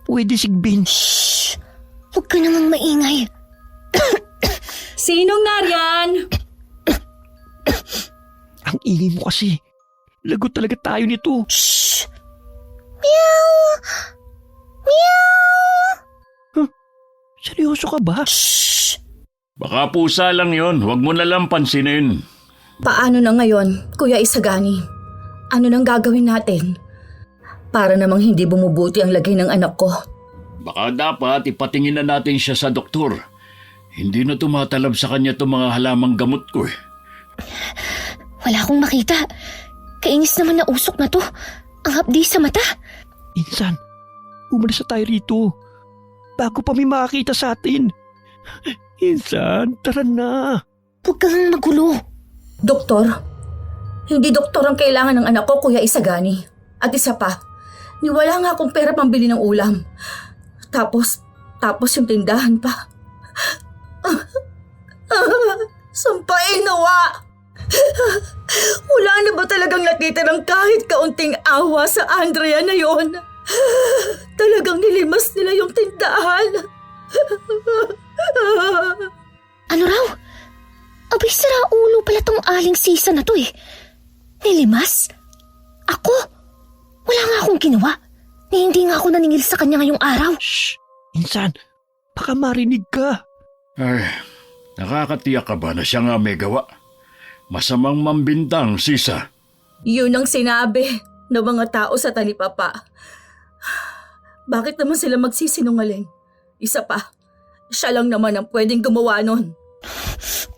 Pwede sigbin. Shh! Huwag ka namang maingay. Sinong nariyan? Ang ingay mo kasi. Lagot talaga tayo nito. Shh! Meow! Meow! Seryoso ka ba? Shh! Baka pusa lang yon, huwag mo na lang pansinin. Paano na ngayon, Kuya Isagani? Ano nang gagawin natin? Para namang hindi bumubuti ang lagay ng anak ko. Baka dapat ipatingin na natin siya sa doktor. Hindi na tumatalab sa kanya itong mga halamang gamot ko eh. Wala akong makita. Kainis naman na usok na to. Ang hapdi sa mata. Insan, umalis na tayo rito. Bago pa may makakita sa atin. Insan, tara na. Huwag kang magulo. Doktor, hindi doktor ang kailangan ng anak ko, Kuya Isagani. At isa pa, niwala nga akong pera pambili ng ulam. Tapos yung tindahan pa. Sampain nawa! Wala na ba talagang nakita ng kahit kaunting awa sa Andrea na yon? Talagang nilimas nila yung tindahan. Ano raw? Abay, sira ulo pala tong Aling Sisa na to eh. Nilimas? Ako? Wala nga akong ginawa. Hindi nga ako naningil sa kanya ngayong araw. Shh! Insan, baka marinig ka. Ay, nakakatiyak ka ba na siya nga may gawa? Masamang mambintang, Sisa. Yun ang sinabi ng mga tao sa talipapa. Bakit naman sila magsisinungaling? Isa pa, siya lang naman ang pwedeng gumawa nun.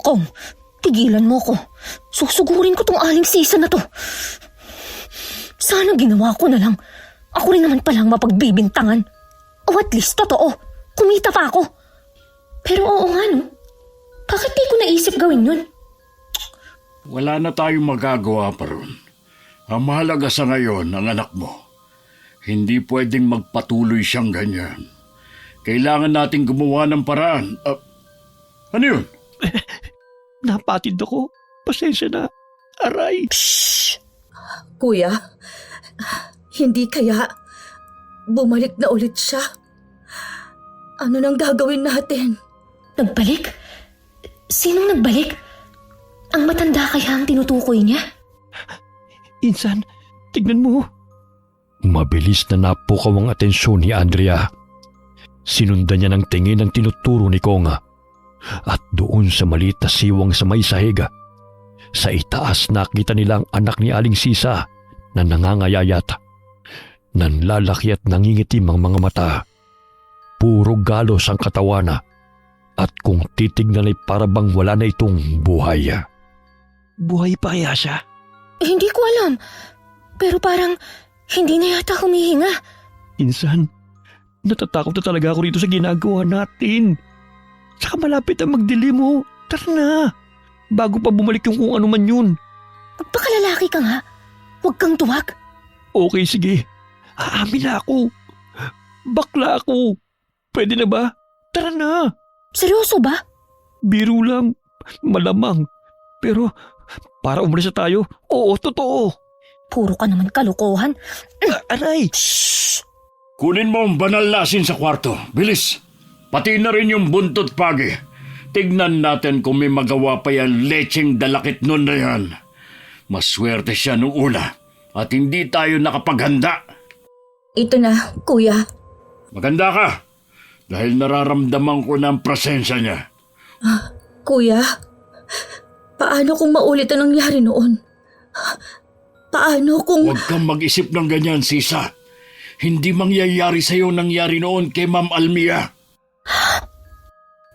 Kong, tigilan mo ko. Susugurin ko tong Aling Sisa na to. Sana ginawa ko na lang. Ako rin naman palang mapagbibintangan. O at least, totoo. Kumita pa ako. Pero oo nga no. Bakit di ko naisip gawin yun? Wala na tayong magagawa pa ron. Ang mahalaga sa ngayon ang anak mo. Hindi pwedeng magpatuloy siyang ganyan. Kailangan nating gumawa ng paraan. Ano yun? Napatid ako. Pasensya na. Aray. Shh! Kuya, hindi kaya bumalik na ulit siya? Ano nang gagawin natin? Nagbalik? Sinong nagbalik? Ang matanda kaya ang tinutukoy niya? Insan, tignan mo. Mabilis na napukaw ang atensyon ni Andrea. Sinundan niya ng tingin ang tinuturo ni Konga. At doon sa maliit na siwang sa may sahiga, sa itaas nakita nila ang anak ni Aling Sisa na nangangayayat. Nanlalaki at nangingitim ang mga mata. Puro galos ang katawan at kung titignan ay parabang wala na itong buhay. Buhay pa kaya siya? Hindi ko alam. Pero parang hindi na yata humihinga. Insan, natatakot na talaga ako rito sa ginagawa natin. Saka malapit ang magdilim mo. Tara na. Bago pa bumalik yung kung ano man yun. Magpakalalaki ka nga. Huwag kang tuwag. Okay, sige. Aamin na ako. Bakla ako. Pwede na ba? Tara na. Seryoso ba? Biro lang. Malamang. Pero para umalis na tayo, oo, totoo. Puro ka naman kalukuhan. Aray! Shh! Kunin mo ang banal na asin sa kwarto. Bilis. Pati na rin yung buntot pagi. Tignan natin kung may magawa pa yan lecheng dalakit nun na yan. Maswerte siya nung una at hindi tayo nakapaghanda. Ito na, kuya. Maganda ka dahil nararamdaman ko na ang presensya niya. Kuya, paano kung maulit ang nangyari noon? Paano kung... Huwag kang mag-isip ng ganyan, Sisa. Hindi mangyayari sa'yo nangyari noon kay Ma'am Almia.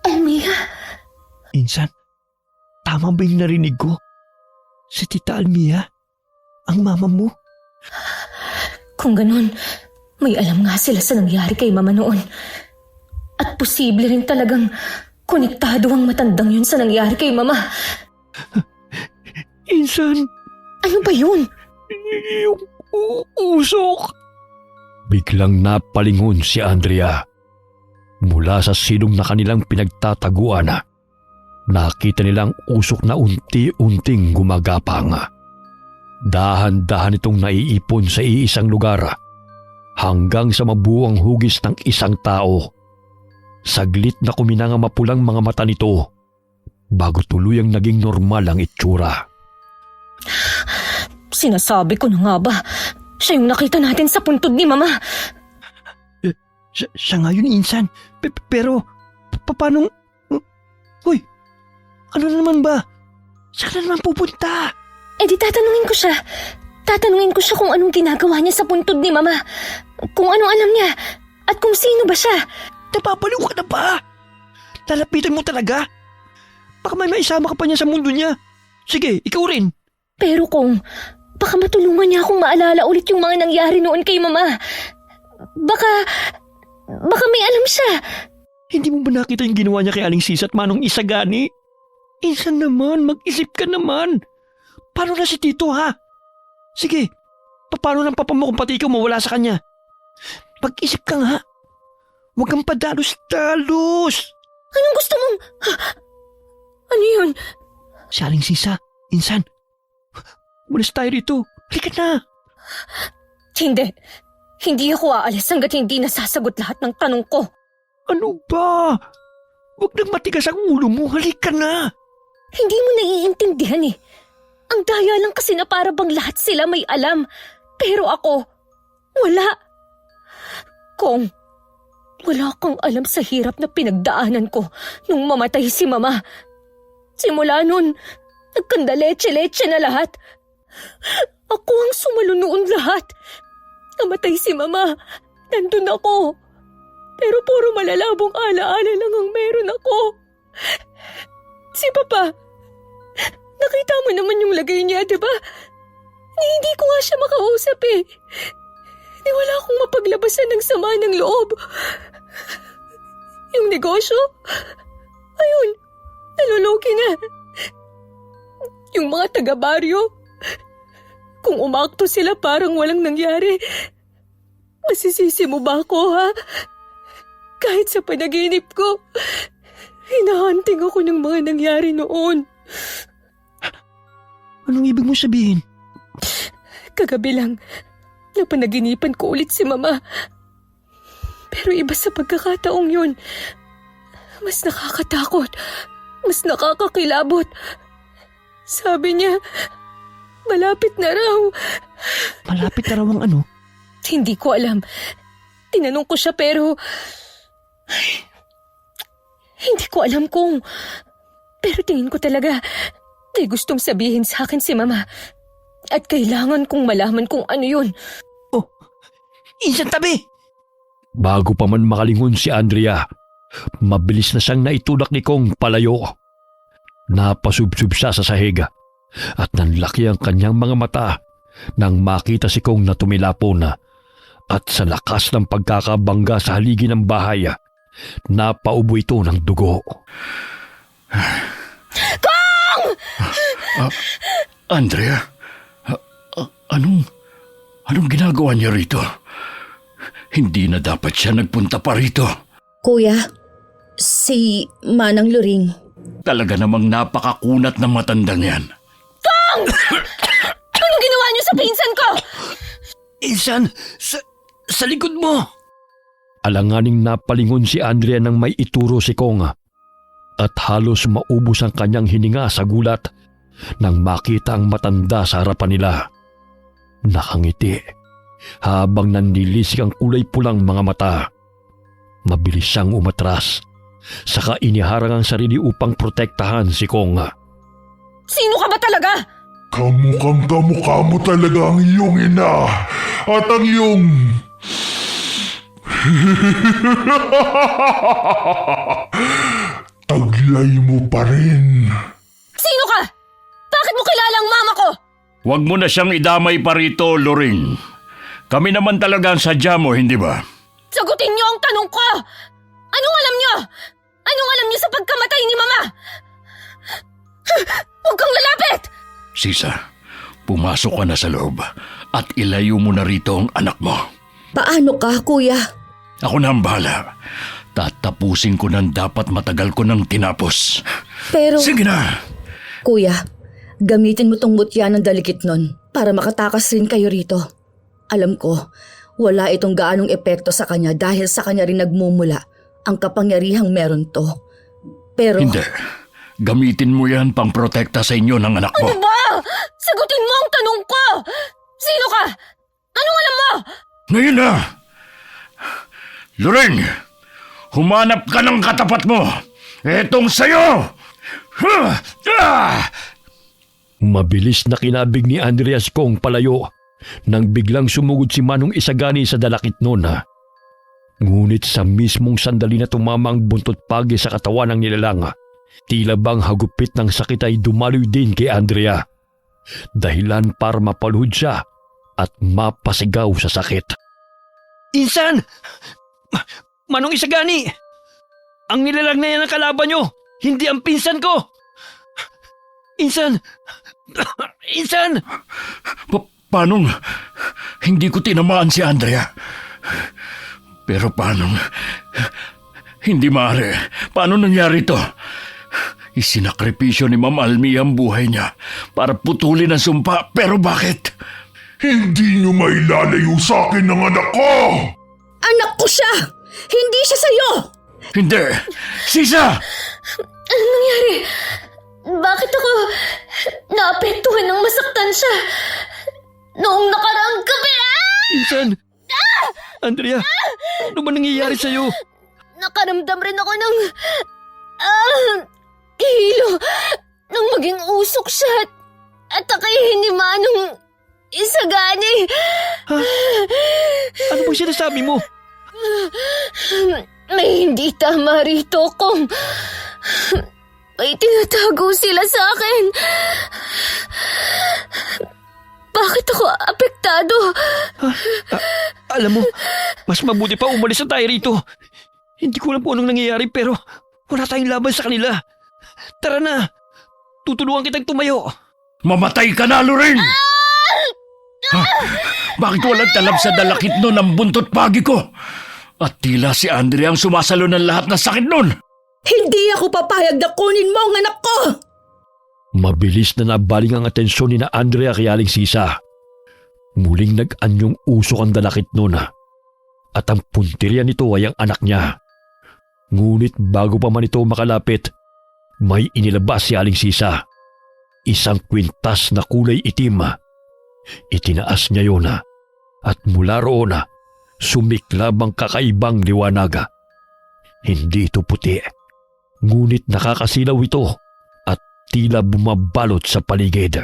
Almia? Insan, tama ba yung narinig ko? Si Tita Almia? Ang mama mo? Kung ganun, may alam nga sila sa nangyari kay Mama noon. At posible rin talagang konektado ang matandang yun sa nangyari kay Mama. Insan, Ano ba yun? yung usok. Biglang napalingon si Andrea. Mula sa silong na kanilang pinagtataguan, nakita nilang usok na unti-unting gumagapang. Dahan-dahan itong naiipon sa iisang lugar hanggang sa mabuang hugis ng isang tao. Saglit na kuminang ang mapulang mga mata nito bago tuluyang naging normal ang itsura. Sinasabi ko na nga ba, siya yung nakita natin sa puntod ni Mama. Siya nga yun, Insan. Pero, paano... Hoy, ano na naman ba? Saan na naman pupunta? Eh di tatanungin ko siya. Tatanungin ko siya kung anong ginagawa niya sa puntod ni Mama. Kung anong alam niya. At kung sino ba siya. Napapaliw ka na ba? Lalapitan mo talaga? Baka may maisama ka pa niya sa mundo niya. Sige, ikaw rin. Pero kung baka matulungan niya akong maalala ulit yung mga nangyari noon kay Mama. Baka may alam siya. Hindi mo ba nakita yung ginawa niya kay Aling Sisa at Manong Isagani? Insan naman, mag-isip ka naman. Paano na si Tito, ha? Sige, paano ng papa mo kung pati ikaw mawala sa kanya? Mag-isip ka nga. Huwag kang padalos-dalos. Anong gusto mong... Ano yun? Si Aling Sisa, Insan. Umalis tayo rito. Halika na. Hindi. Hindi ako aalis hanggat hindi nasasagot lahat ng tanong ko. Ano ba? Huwag nang matigas ang ulo mo. Halika na. Hindi mo naiintindihan eh. Ang daya lang kasi na para bang lahat sila may alam. Pero ako, wala. Kung wala kang alam sa hirap na pinagdaanan ko nung mamatay si Mama. Simula nun, nagkandaletse-letse na lahat. Ako ang sumalo noon lahat. Namatay si Mama. Nandun ako. Pero puro malalabong alaala lang ang meron ako. Si Papa, nakita mo naman yung lagay niya, di ba? Hindi ko nga siya makausap eh. Wala akong mapaglabasan ng sama ng loob. Yung negosyo, ayun, nalulugi na. Yung mga taga-baryo, kung umakto sila parang walang nangyari, masisisi mo ba ako, ha? Kahit sa panaginip ko, hinahunting ako ng mga nangyari noon. Anong ibig mo sabihin? Kagabi lang, napanaginipan ko ulit si Mama. Pero iba sa pagkakataong yun. Mas nakakatakot, mas nakakakilabot. Sabi niya, malapit na raw. Malapit na raw ang ano? Hindi ko alam. Tinanong ko siya pero... hindi ko alam kung... Pero tingin ko talaga, may gustong sabihin sa akin si Mama. At kailangan kong malaman kung ano yun. Oh, Insan tabi! Bago pa man makalingon si Andrea, mabilis na siyang naitulak ni Kong palayo. Napasubsub siya sa sahig at nanlaki ang kanyang mga mata nang makita si Kong na tumilapon at sa lakas ng pagkakabangga sa haligi ng bahay, napaubo ito ng dugo. Kong! Andrea, anong ginagawa niya rito? Hindi na dapat siya nagpunta pa rito. Kuya, si Manang Luring. Talaga namang napakakunat ng matandang yan. Kong! Anong ginawa niyo sa pinsan ko? Insan, sa likod mo! Alanganing napalingon si Andrea nang may ituro si Kong at halos maubos ang kanyang hininga sa gulat nang makita ang matanda sa harapan nila. Nakangiti habang nanlilisik ang kulay pulang mga mata. Mabilis siyang umatras, saka iniharang ang sarili upang protektahan si Kong. Sino ka ba talaga? Kamukhang kamukha mo talaga ang iyong ina at ang iyong... Taglay mo pa rin. Sino ka? Bakit mo kilala ang mama ko? Huwag mo na siyang idamay pa rito, Loring. Kami naman talaga ang sadya mo, hindi ba? Sagutin niyo ang tanong ko! Anong alam niyo? Anong alam niyo sa pagkamatay ni Mama? Huwag kang lalapit! Sisa, pumasok ka na sa loob at ilayo mo na rito ang anak mo. Paano ka, kuya? Ako na ang bahala. Tatapusin ko ng dapat matagal ko nang tinapos. Pero... Sige na! Kuya, gamitin mo tong mutya ng dalikit nun para makatakas rin kayo rito. Alam ko, wala itong gaanong epekto sa kanya dahil sa kanya rin nagmumula ang kapangyarihang meron to. Pero... Hindi. Gamitin mo yan pang protekta sa inyo ng anak mo. Ano ba? Sagutin mo ang tanong ko! Sino ka? Anong alam mo? Ngayon na! Loring! Humanap ka ng katapat mo! Etong sayo! Mabilis na kinabig ni Andreas Kong palayo nang biglang sumugod si Manong Isagani sa dalakit noon. Ngunit sa mismong sandali na tumama ang buntot pagi sa katawan ng nilalang, tila bang hagupit ng sakit ay dumaloy din kay Andrea. Dahilan para mapaluhod siya at mapasigaw sa sakit. Insan! Manong Isagani! Ang nilalang na yan ang kalaban nyo! Hindi ang pinsan ko! Insan! Insan! Paano? Hindi ko tinamaan si Andrea. Pero paano? Hindi maaari. Paano nangyari ito? Isinakripisyo ni Ma'am Almi ang buhay niya para putulin ang sumpa. Pero bakit? Hindi niyo mailalayo sa akin ng anak ko! Anak ko siya! Hindi siya sa'yo! Hindi! Sisa! Anong nangyari? Bakit ako naapektuhan ng masaktan siya? Noong nakaraang gabi, Insan! Andrea! Ano ba nangyayari sa'yo? nakaramdam rin ako ng... hilo nang maging usok siya at atakihin ni Manong Isagani. Ha? Ano bang sinasabi mo? May hindi tama rito kung may tinatago sila sa akin. Bakit ako apektado? Alam mo, mas mabuti pa umalis na tayo rito. Hindi ko alam po anong nangyayari pero wala tayong laban sa kanila. Tara na, tutulungan kitang tumayo. Mamatay ka na, Lorraine! Ha? Bakit walang talab sa dalakit nun ang buntot pagi ko? At tila si Andrea ang sumasalo ng lahat ng sakit nun. Hindi ako papayag na kunin mo ang anak ko! Mabilis na nabaling ang atensyon ni na Andrea kay Aling Sisa. Muling nag-anyong usok ang dalakit nun at ang puntirya nito ay ang anak niya. Ngunit bago pa man ito makalapit, may inilabas si Aling Sisa. Isang kwintas na kulay itim. Itinaas niya yun at mula roon sumiklab ang kakaibang liwanag. Hindi ito puti, ngunit nakakasilaw ito at tila bumabalot sa paligid.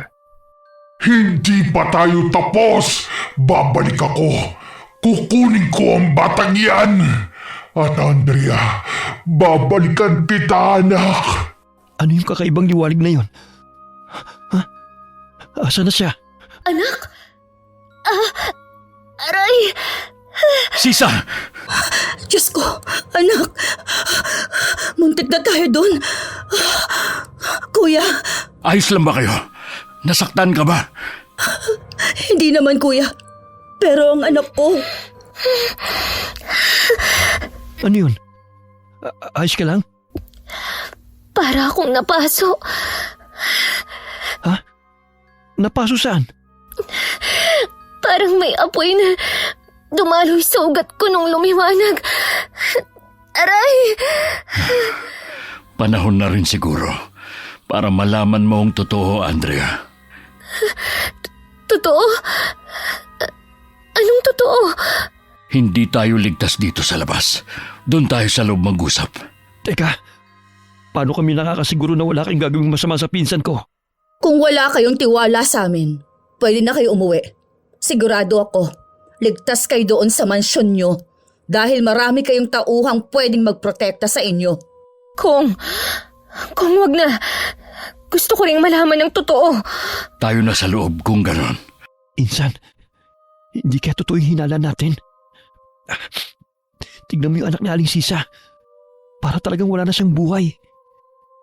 Hindi pa tayo tapos! Babalik ako! Kukunin ko ang batang yan! At Andrea, babalikan kita, anak! Ano yung kakaibang liwanag na yun? Asa na siya? Anak? Aray! Sisa! Diyos ko, anak! Muntik na tayo doon! Kuya, Ayos lang ba kayo? Nasaktan ka ba? hindi naman kuya. Pero ang anak ko, Ano yun? Ayos ka lang? Para akong napaso. Napaso saan? Parang may apoy na dumaloy sa ugat ko nung lumiwanag. Aray! Panahon na rin siguro para malaman mo ang totoo, Andrea. Totoo? Anong totoo? Hindi tayo ligtas dito sa labas. Doon tayo sa loob mag-usap. Teka, paano kami nakakasiguro na wala kayong gagawing masama sa pinsan ko? kung wala kayong tiwala sa amin, pwede na kayo umuwi. Sigurado ako, ligtas kayo doon sa mansyon nyo dahil marami kayong tauhang pwedeng magprotekta sa inyo. Kung wag na. Gusto ko ring malaman ng totoo. Tayo na sa loob kung ganon. Insan, hindi kaya totoo yung hinala natin. Tignan mo yung anak ni Aling Sisa. Para talagang wala na siyang buhay.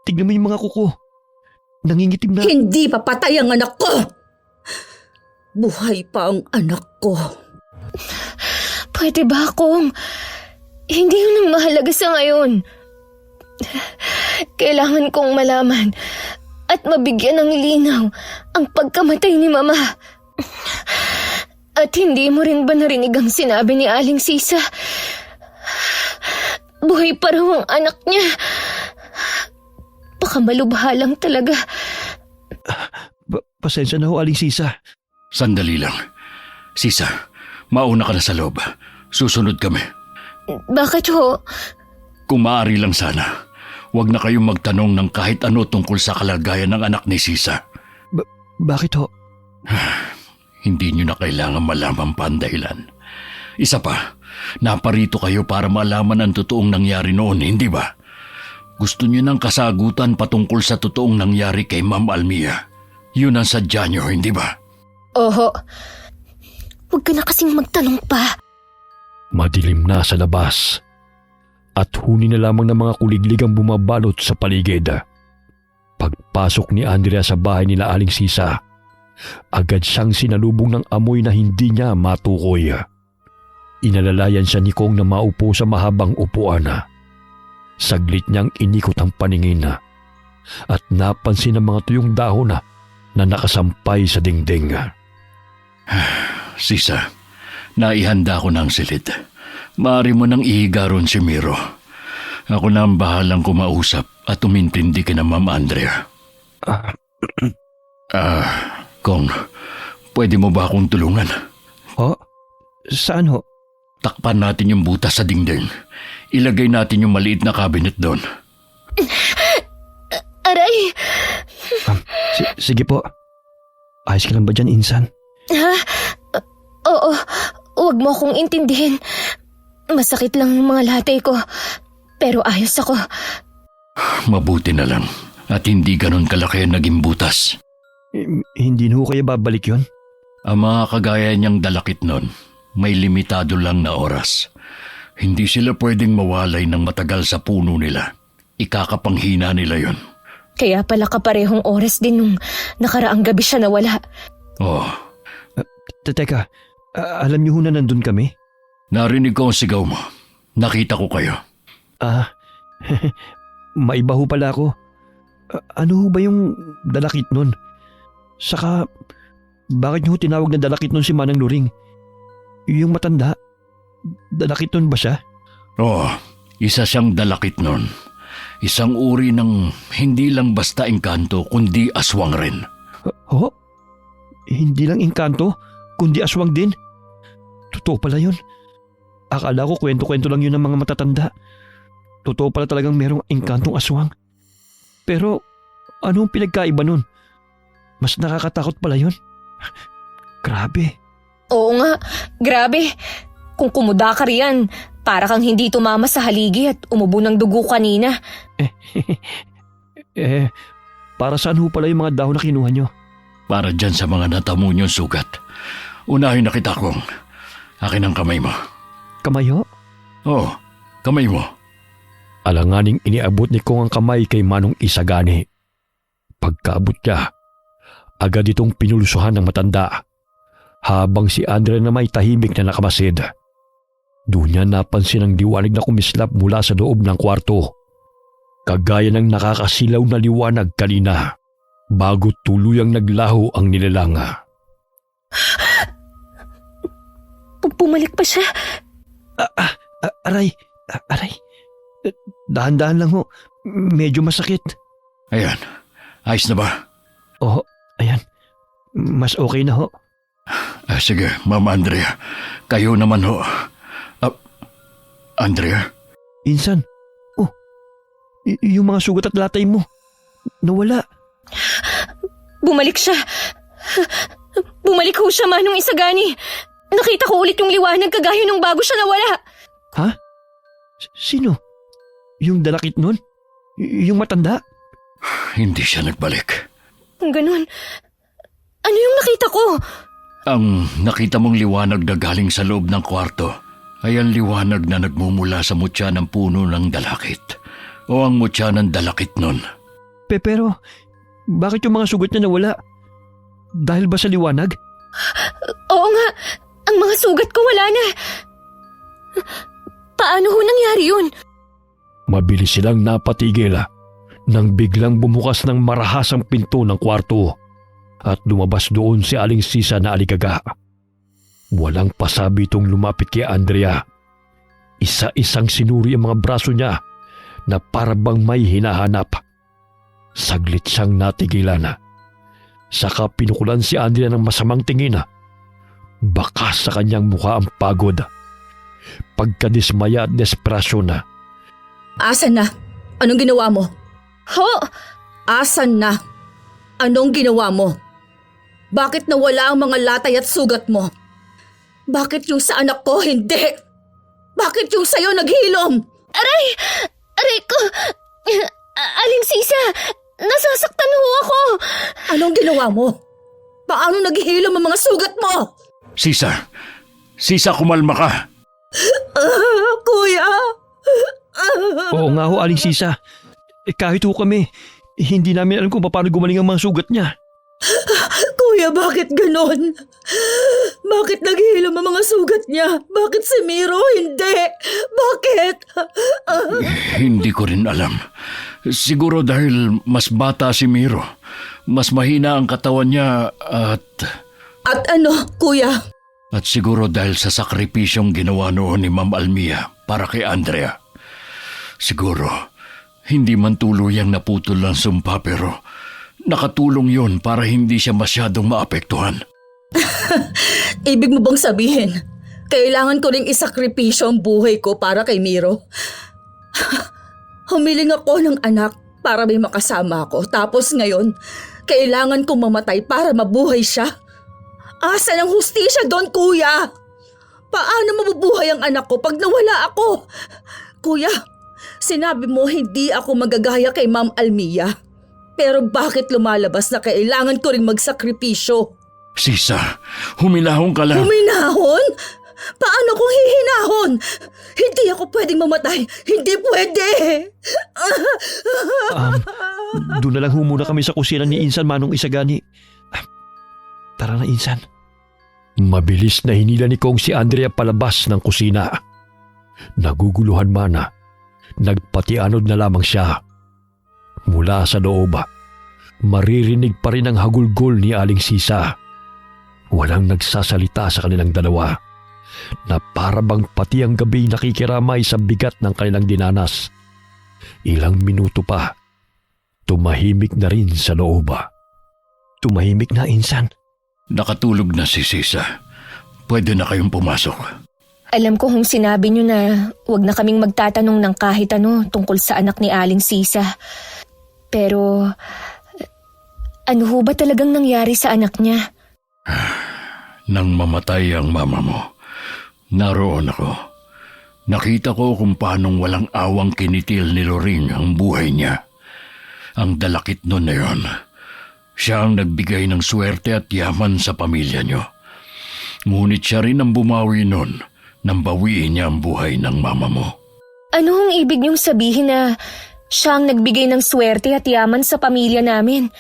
Tignan mo yung mga kuko. Nangingitim na. Hindi papatay ang anak ko! Buhay pa ang anak ko. Pwede ba akong hindi yun ang mahalaga sa ngayon? Kailangan kong malaman at mabigyan ng linaw ang pagkamatay ni Mama. At hindi mo rin ba narinig ang sinabi ni Aling Sisa? Buhay pa raw ang anak niya. Baka malubha lang talaga. Pasensya na ho, Aling Sisa. Sandali lang. Sisa, mauna ka na sa loob. Susunod kami. Bakit ho? Kung maaari lang sana, huwag na kayong magtanong ng kahit ano tungkol sa kalagayan ng anak ni Sisa. Bakit ho? Hindi nyo na kailangan malaman pa ang dahilan. Isa pa, naparito kayo para malaman ang totoong nangyari noon, hindi ba? Gusto nyo ng kasagutan patungkol sa totoong nangyari kay Ma'am Almia. Yun ang sadya nyo, hindi ba? Oho. Huwag ka na kasing magtanong pa. Madilim na sa labas. At huni na lamang ng mga kuliglig ang bumabalot sa paligid. Pagpasok ni Andrea sa bahay nila Aling Sisa, agad siyang sinalubong ng amoy na hindi niya matukoy. Inalalayan siya ni Kong na maupo sa mahabang upuan. Saglit niyang inikot ang paningin at napansin ang mga tuyong dahon na nakasampay sa dingding. Sisa, naihanda ko ng silid. Maaari mo nang ihiga ron si Miro. Ako na ang bahalang kumausap at umintindi ka na Ma'am Andrea. Kong, pwede mo ba akong tulungan? Ho? Saan ho? Takpan natin yung butas sa dingding. Ilagay natin yung maliit na cabinet doon. Aray! Sige po. Ayos ka lang ba dyan, Insan? Ha? Oo, huwag mo akong intindihin. Masakit lang yung mga latay ko. Pero ayos ako. Mabuti na lang at hindi ganon kalaki ang naging butas. Hindi na ho kaya babalik yon? Ang mga kagaya niyang dalakit nun, may limitado lang na oras. Hindi sila pwedeng mawalay ng matagal sa puno nila. Ikakapanghina nila yon. Kaya pala kaparehong oras din nung nakaraang gabi siya nawala. Oh, Teka, alam niyo ho na nandun kami? narinig ko ang sigaw mo. Nakita ko kayo. Maiba ho pala ako. Ano ho ba yung dalakit nun? Saka, bakit niyo ho tinawag na dalakit nun si Manang Luring? Yung matanda, dalakit nun ba siya? Oo, isa siyang dalakit nun. Isang uri ng hindi lang basta engkanto kundi aswang rin. Ho? Hindi lang engkanto, kundi aswang din? Totoo pala yun. Akala ko kwento-kwento lang yun ng mga matatanda. Totoo pala talagang merong engkantong aswang. Pero, anong pinagkaiba nun? Mas nakakatakot pala yun. Grabe. Oo nga, grabe. Kung kumuda ka riyan, para kang hindi tumama sa haligi at umubo ng dugo kanina. Para saan ho pala yung mga dahon na kinuha nyo? Para dyan sa mga natamo niyong sugat. Unahin na kita kong. Akin ang kamay mo. Kamayo? Oo, kamay mo. Alanganing iniabot ni Kong ang kamay kay Manong Isagani. Pagkaabot niya, agad itong pinulusuhan ng matanda. Habang si Andrea na may tahimik na nakamasid. Doon niya napansin ang liwanag na kumislap mula sa loob ng kwarto. Kagaya ng nakakasilaw na liwanag kanina bago tuluyang naglaho ang nilalanga. Bumalik pa siya. Aray. Dahan-dahan lang ho. Medyo masakit. Ayan, ayos na ba? Oo, ayan. Mas okay na ho. Sige, Mama Andrea. Kayo naman ho. Andrea? Insan. Oh, yung mga sugat at latay mo. Nawala. Bumalik siya. Bumalik ho siya, Manong Isagani. Nakita ko ulit yung liwanag kagaya nung bago siya nawala. Ha? Sino? Yung dalakit nun? Yung matanda? Hindi siya nagbalik. Ganun. Ano yung nakita ko? Ang nakita mong liwanag na galing sa loob ng kwarto ay ang liwanag na nagmumula sa mutya ng puno ng dalakit o ang mutya ng dalakit nun. Pero, bakit yung mga sugat niya nawala? Dahil ba sa liwanag? Oo nga, ang mga sugat ko wala na. Paano ho nangyari yun? Mabilis silang napatigil nang biglang bumukas ng marahasang pinto ng kwarto at lumabas doon si Aling Sisa na aligaga. Walang pasabi itong lumapit kay Andrea. Isa-isang sinuri ang mga braso niya na parabang may hinahanap. Saglit siyang natigilan. Saka pinukulan si Andrea ng masamang tingin. Baka sa kanyang mukha ang pagod. Pagkadismaya at desperasyon. Asan na? Anong ginawa mo? Ho! Asan na? Anong ginawa mo? Bakit nawala ang mga latay at sugat mo? Bakit yung sa anak ko hindi? Bakit yung sa'yo naghilom? Aray! Aray ko! Aling Sisa! Nasasaktan ho ako! Anong ginawa mo? Paano naghihilom ang mga sugat mo? Sisa! Sisa, kumalma ka! Kuya! Oo nga ho, Aling Sisa. Kahit ho kami, hindi namin alam kung paano gumaling ang mga sugat niya. Kuya, bakit ganon? Bakit naghihilom ang mga sugat niya? Bakit si Miro hindi? Bakit? Hindi ko rin alam. Siguro dahil mas bata si Miro. Mas mahina ang katawan niya at At ano, kuya? At siguro dahil sa sakripisyong ginawa noon ni Ma'am Almia para kay Andrea. Siguro, hindi man tuluyang naputol ang sumpa pero nakatulong yon para hindi siya masyadong maapektuhan. Ibig mo bang sabihin, kailangan ko ring isakripisyo ang buhay ko para kay Miro? Humiling ako ng anak para may makasama ako. Tapos ngayon, kailangan kong mamatay para mabuhay siya. Asan ang hustisya doon, kuya? Paano mabubuhay ang anak ko pag nawala ako? Kuya, sinabi mo hindi ako magagaya kay Ma'am Almia. Pero bakit lumalabas na kailangan ko ring magsakripisyo? Sisa, huminahon ka lang. Huminahon? Paano kung hihinahon? Hindi ako pwedeng mamatay. Hindi pwede. Doon na lang muna kami sa kusina ni Insan, Manong Isagani. Tara na, Insan. Mabilis na hinila ni Kong si Andrea palabas ng kusina. Naguguluhan mana. Nagpatianod na lamang siya. Mula sa loob, maririnig pa rin ang hagulgol ni Aling Sisa. Walang nagsasalita sa kanilang dalawa, na para bang pati ang gabi nakikiramay sa bigat ng kanilang dinanas. Ilang minuto pa, tumahimik na rin sa loob. Tumahimik na, Insan. Nakatulog na si Sisa. Pwede na kayong pumasok. Alam ko kung sinabi niyo na huwag na kaming magtatanong ng kahit ano tungkol sa anak ni Aling Sisa. Pero, ano ho ba talagang nangyari sa anak niya? Nang mamatay ang mama mo, naroon ako. Nakita ko kung paanong walang awang kinitil ni Loring ang buhay niya. Ang dalakit nun na yon. Siya ang nagbigay ng swerte at yaman sa pamilya niyo. Ngunit siya rin ang bumawi nun nang bawiin niya ang buhay ng mama mo. Ano hong ibig niyong sabihin na siya ang nagbigay ng swerte at yaman sa pamilya namin?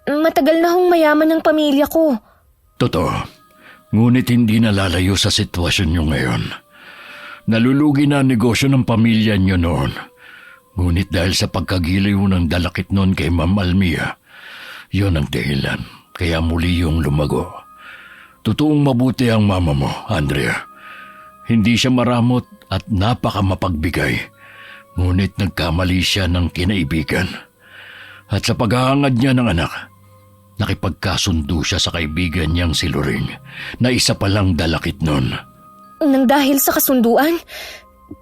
Matagal na hong mayaman ang pamilya ko. Totoo. Ngunit hindi nalalayo sa sitwasyon niyo ngayon. Nalulugi na ang negosyo ng pamilya niyo noon. Ngunit dahil sa pagkagiliw ng dalakit noon kay Ma'am Almia, yon ang dahilan, kaya muli yung lumago. Totoong mabuti ang mama mo, Andrea. Hindi siya maramot at napakamapagbigay, ngunit nagkamali siya ng kinaibigan. At sa paghahangad niya ng anak, nakipagkasundo siya sa kaibigan niyang si Loring, na isa palang dalakit noon. Nang dahil sa kasunduan,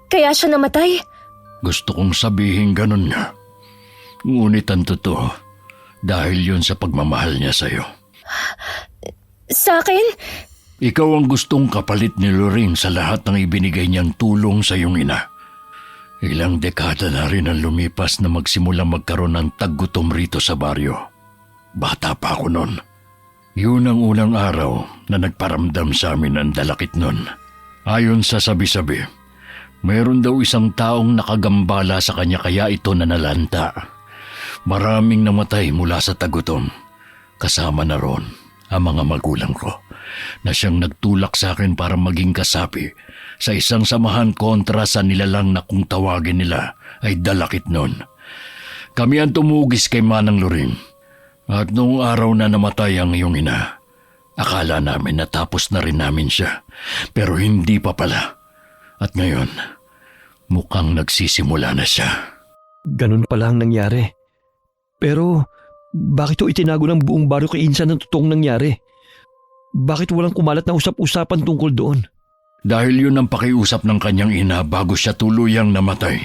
kaya siya namatay? Gusto kong sabihin ganun nga. Ngunit ang totoo, dahil yun sa pagmamahal niya sa'yo. Sa akin? Ikaw ang gustong kapalit ni Loring sa lahat ng ibinigay niyang tulong sa iyong ina. Ilang dekada na rin ang lumipas na magsimula magkaroon ng taggutom rito sa baryo. Bata pa ako noon. Yun ang unang araw na nagparamdam sa amin ang dalakit noon. Ayon sa sabi-sabi, mayroon daw isang taong nakagambala sa kanya kaya ito nanalanta. Maraming namatay mula sa tagutom. Kasama na ron ang mga magulang ko na siyang nagtulak sa akin para maging kasapi sa isang samahan kontra sa nilalang na kung tawagin nila ay dalakit noon. Kami ang tumugis kay Manang Loring. At noong araw na namatay ang iyong ina, akala namin natapos na rin namin siya. Pero hindi pa pala. At ngayon, mukhang nagsisimula na siya. Ganun pala ang nangyari. Pero, bakit ito itinago ng buong baryo kay Insan ng totoong nangyari? Bakit walang kumalat na usap-usapan tungkol doon? Dahil yun ang pakiusap ng kanyang ina bago siya tuluyang namatay.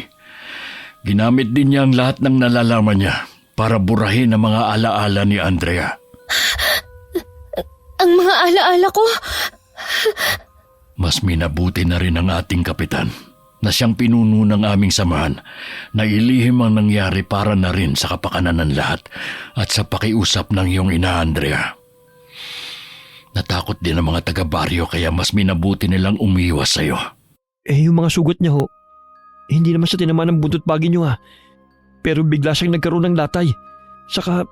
Ginamit din niya ang lahat ng nalalaman niya para burahin ang mga alaala ni Andrea. Ang mga alaala ko? Mas minabuti na rin ang ating kapitan na siyang pinuno ng aming samahan na ilihim ang nangyari para na rin sa kapakanan ng lahat at sa pakiusap ng iyong ina, Andrea. Natakot din ang mga taga-baryo kaya mas minabuti nilang umiwas sa'yo. Yung mga sugat niya ho, hindi naman siya tinamaan ng buntot pagi niyo ha. Pero bigla siyang nagkaroon ng latay. Saka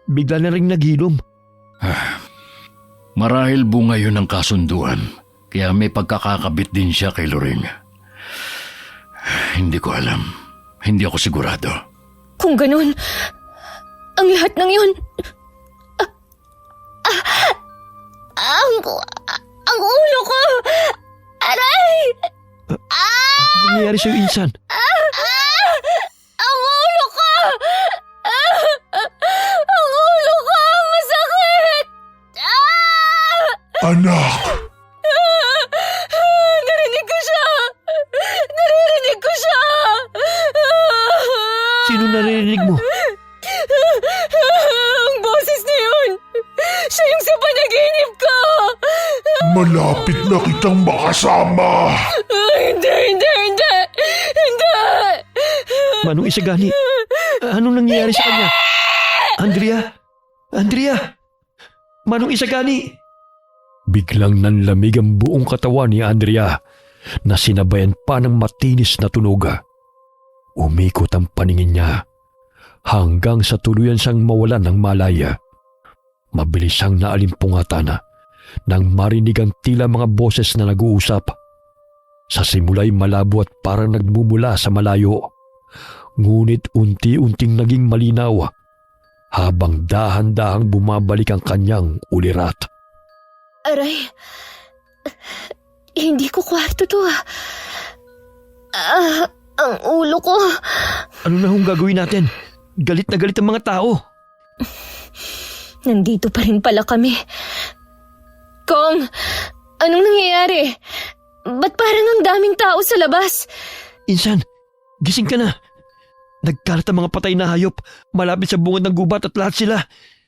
bigla na rin naghilom. Marahil bunga yun ng kasunduan kaya may pagkakakabit din siya kay Loring. Hindi ko alam. Hindi ako sigurado. Kung ganun, ang lahat ng yun... Ang ulo ko! Aray! Ano nangyayari sa'yo, Insan? Ang ulo ko! Ang ulo ko! Masakit! Anak! Narinig ko siya! Naririnig ko siya! Sino naririnig mo? Ang boses na yun! Siya yung sa panaginip ko! Malapit na kitang makasama. Hindi! Manong Isagani, anong nangyayari sa kanya? Andrea! Manong Isagani! Biglang nanlamig ang buong katawan ni Andrea na sinabayan pa ng matinis na tunog. Umikot ang paningin niya hanggang sa tuluyan siyang mawalan ng malaya. Mabilis siyang naalimpungatan nang marinig ang tila mga boses na nag-uusap. Sa simula'y malabo at parang nagmumula sa malayo. Ngunit unti-unting naging malinaw habang dahan-dahang bumabalik ang kanyang ulirat. Aray, hindi ko kwarto to. Ang ulo ko. Ano na hong gagawin natin? Galit na galit ang mga tao. Nandito pa rin pala kami. Kong, anong nangyayari? Ba't parang ang daming tao sa labas? Insan, gising ka na. Nagkalat ang mga patay na hayop malapit sa bungad ng gubat at lahat sila.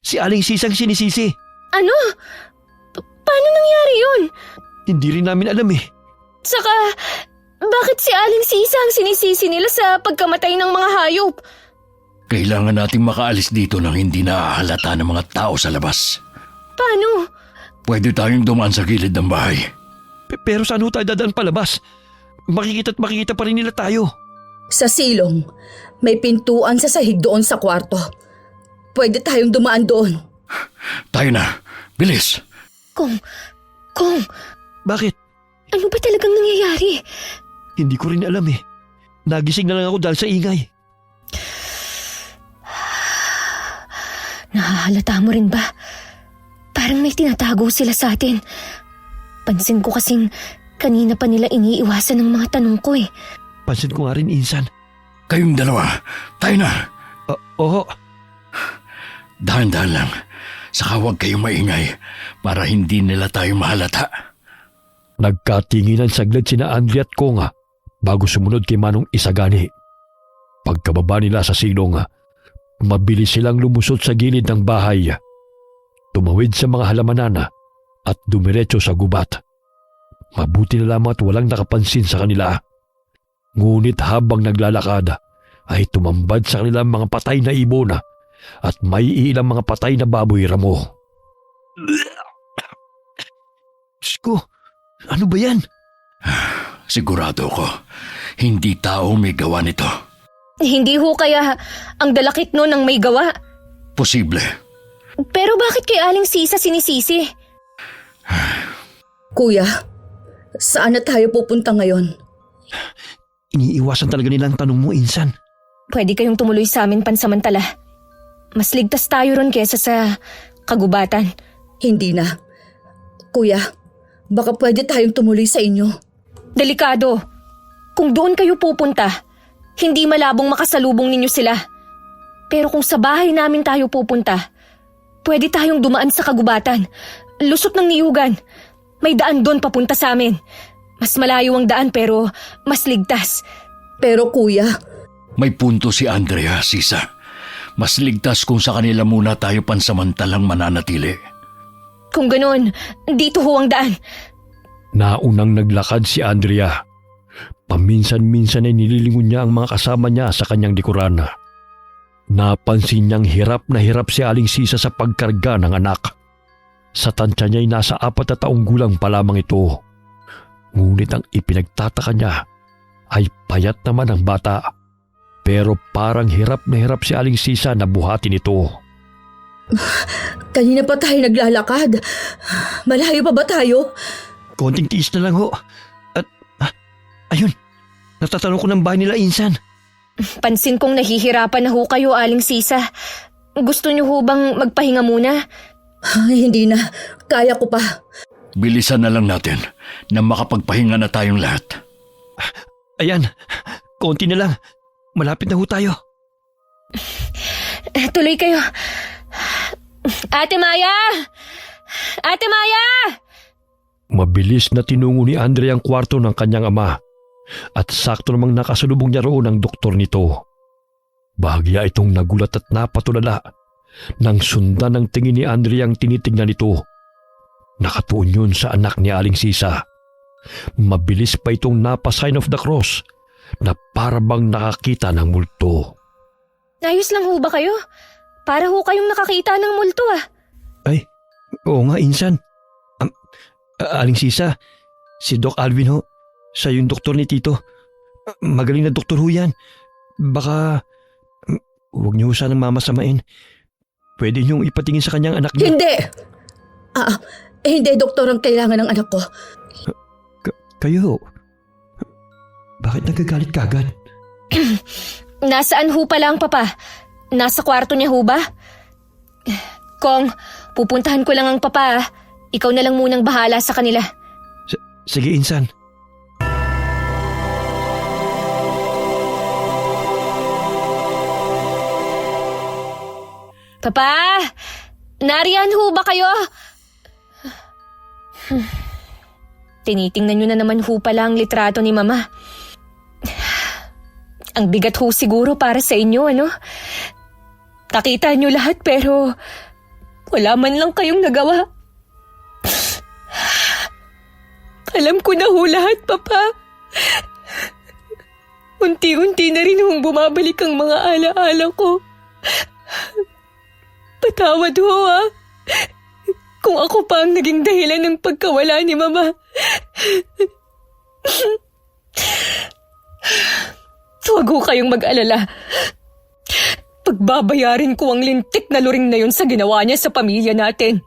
Si Aling Sisang sinisisi. Ano? Paano nangyari yun? Hindi rin namin alam eh. Saka, bakit si Aling Sisa ang sinisisi nila sa pagkamatay ng mga hayop? Kailangan nating makaalis dito nang hindi nahahalata ng mga tao sa labas. Paano? Pwede tayong dumaan sa gilid ng bahay. Pero saan ho tayo dadaan palabas? Makikita pa rin nila tayo. Sa silong, may pintuan sa sahig doon sa kwarto. Pwede tayong dumaan doon. Tayo na. Bilis! Kong, Bakit? ano ba talagang nangyayari? Hindi ko rin alam eh. Nagising na lang ako dahil sa ingay. Nahahalata mo rin ba? Parang may tinatago sila sa atin. Pansin ko kasing kanina pa nila iniiwasan ng mga tanong ko eh. Pansin ko nga rin, Insan. Kayong dalawa. Tayo na. Oo. Dahan-dahan lang. Saka huwag kayong maingay para hindi nila tayo mahalata. Nagkatinginan saglit sina Andrea at Konga bago sumunod kay Manong Isagani. Pagkababa nila sa silong, mabilis silang lumusot sa gilid ng bahay. Tumawid sa mga halamanan at dumiretso sa gubat. Mabuti na lamang at walang nakapansin sa kanila. Ngunit habang naglalakad ay tumambad sa kanilang mga patay na ibon at may ilang mga patay na baboy ramo. Diyos ko, ano ba yan? Sigurado ko, hindi tao may gawa nito. Hindi ho kaya ang dalakit no ng may gawa. Posible. Pero bakit kay Aling Sisa sinisisi? Kuya, saan na tayo pupunta ngayon? Iniiwasan talaga nilang tanong mo, Insan. Pwede kayong tumuloy sa amin pansamantala. Mas ligtas tayo ron kesa sa kagubatan. Hindi na. Kuya, baka pwede tayong tumuloy sa inyo. Delikado. Kung doon kayo pupunta, hindi malabong makasalubong ninyo sila. Pero kung sa bahay namin tayo pupunta, pwede tayong dumaan sa kagubatan. Lusot ng niyugan. May daan doon papunta sa amin. Mas malayo ang daan pero mas ligtas. Pero kuya, May punto si Andrea, Sisa. Mas ligtas kung sa kanila muna tayo pansamantalang mananatili. Kung ganoon, dito ho ang daan. Naunang naglakad si Andrea. Paminsan-minsan ay nililingon niya ang mga kasama niya sa kanyang likuran. Napansin niyang hirap na hirap si Aling Sisa sa pagkarga ng anak. Sa tansya niya ay nasa 4 na taong gulang pa lamang ito. Ngunit ang ipinagtataka niya ay payat naman ang bata. Pero parang hirap na hirap si Aling Sisa na buhatin ito. kanina pa tayo naglalakad. Malayo pa ba tayo? Konting tiis na lang ho. At ayun, natatanong ko ng bahay nila, Insan. Pansin kong nahihirapan na ho kayo, Aling Sisa. Gusto niyo ho bang magpahinga muna? Ay, hindi na. Kaya ko pa. Bilisan na lang natin na makapagpahinga na tayong lahat. Ayan, konti na lang. Malapit na ho tayo. Tuloy kayo. Ate Maya! Ate Maya! Mabilis na tinungo ni Andre ang kwarto ng kanyang ama at sakto namang nakasalubong niya roon ang doktor nito. Bahagya itong nagulat at napatulala nang sundan ng tingin ni Andre ang tinitingnan nito. Nakatuon yun sa anak ni Aling Sisa. Mabilis pa itong napa-sign of the cross na para bang nakakita ng multo. Ayos lang ho ba kayo? Para ho kayong nakakita ng multo ah. Ay, oo nga, Insan. Aling Sisa, si Doc Alvin ho, siya yung doktor ni Tito. Magaling na doktor ho yan. Baka, huwag niyo sanang mamasamain. Pwede niyong ipatingin sa kanyang anak niya. Hindi! Hindi, doktor, ang kailangan ng anak ko. Kayo, bakit nagagalit ka agad? Nasaan ho pala ang papa? Nasa kwarto niya ho ba? Kong, pupuntahan ko lang ang papa ah. Ikaw na lang munang bahala sa kanila. Sige, Insan. Papa! Nariyan ho ba kayo? Tinitingnan nyo na naman ho pala ang litrato ni Mama. Ang bigat ho siguro para sa inyo, ano? Nakita nyo lahat pero wala man lang kayong nagawa. Alam ko na ho lahat, Papa. Unti-unti na rin hong bumabalik ang mga alaala ko. Patawad ho ah. Kung ako pa ang naging dahilan ng pagkawala ni Mama. Huwag ho kayong mag-alala. Pagbabayarin ko ang lintik na luring na yun sa ginawa niya sa pamilya natin.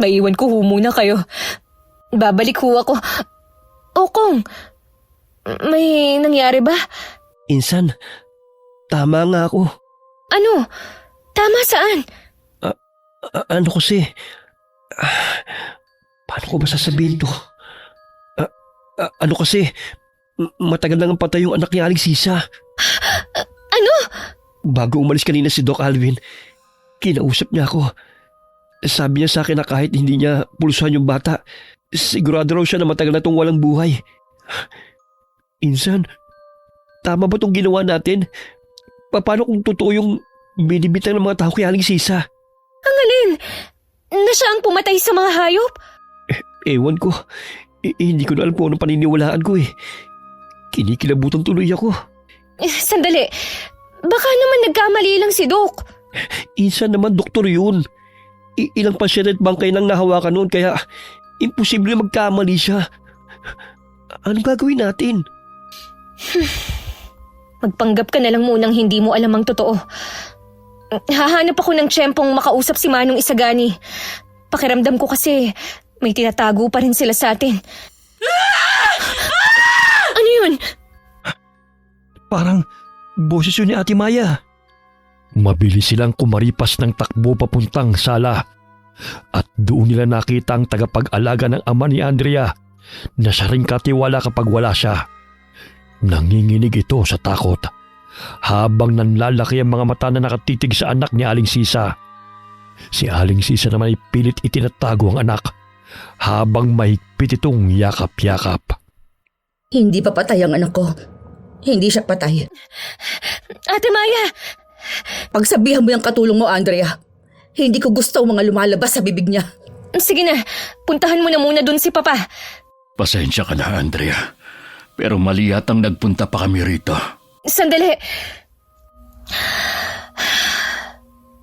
Maiwan ko ho muna kayo. Babalik ho ako. Kong, may nangyari ba? Insan, tama nga ako. Ano? Tama saan? Ano kasi? Paano ko ba sasabihin to? Ano kasi? Matagal nang patay yung anak ni Aling Sisa. Ano? Bago umalis kanina si Doc Alvin, kinausap niya ako. Sabi niya sa akin na kahit hindi niya pulsuhan yung bata, sigurado raw siya na matagal na itong walang buhay. Insan, tama ba itong ginawa natin? Paano kung totoo yung binibitang ng mga tao kay Aling Sisa? Ang alin? Na siya ang pumatay sa mga hayop? Ewan ko. Hindi ko na alam kung anong paniniwalaan ko eh. Kinikilabutan tuloy ako. Sandali. Baka naman nagkamali lang si Doc. Insan naman doktor yun. Ilang pasyente at bangkay nang nahawakan noon kaya imposible magkamali siya. Anong gagawin natin? Magpanggap ka na lang munang hindi mo alam ang totoo. Hahanap ako ng tiyempong makausap si Manong Isagani. Pakiramdam ko kasi may tinatago pa rin sila sa atin. Ano yun? Parang boses yun ni Ate Maya. Mabilis silang kumaripas ng takbo papuntang sala at doon nila nakita ang tagapag-alaga ng ama ni Andrea na siya rin katiwala kapag wala siya. Nanginginig ito sa takot habang nanlalaki ang mga mata na nakatitig sa anak ni Aling Sisa. Si Aling Sisa naman ay pilit itinatago ang anak habang mahigpit itong yakap-yakap. Hindi pa patay ang anak ko. Hindi siya patay. Ate Maya! Pagsabihan mo yung katulong mo, Andrea. Hindi ko gusto ang mga lumalabas sa bibig niya. Sige na, puntahan mo na muna dun si Papa. Pasensya ka na, Andrea. Pero mali yatang nagpunta pa kami rito. Sandali.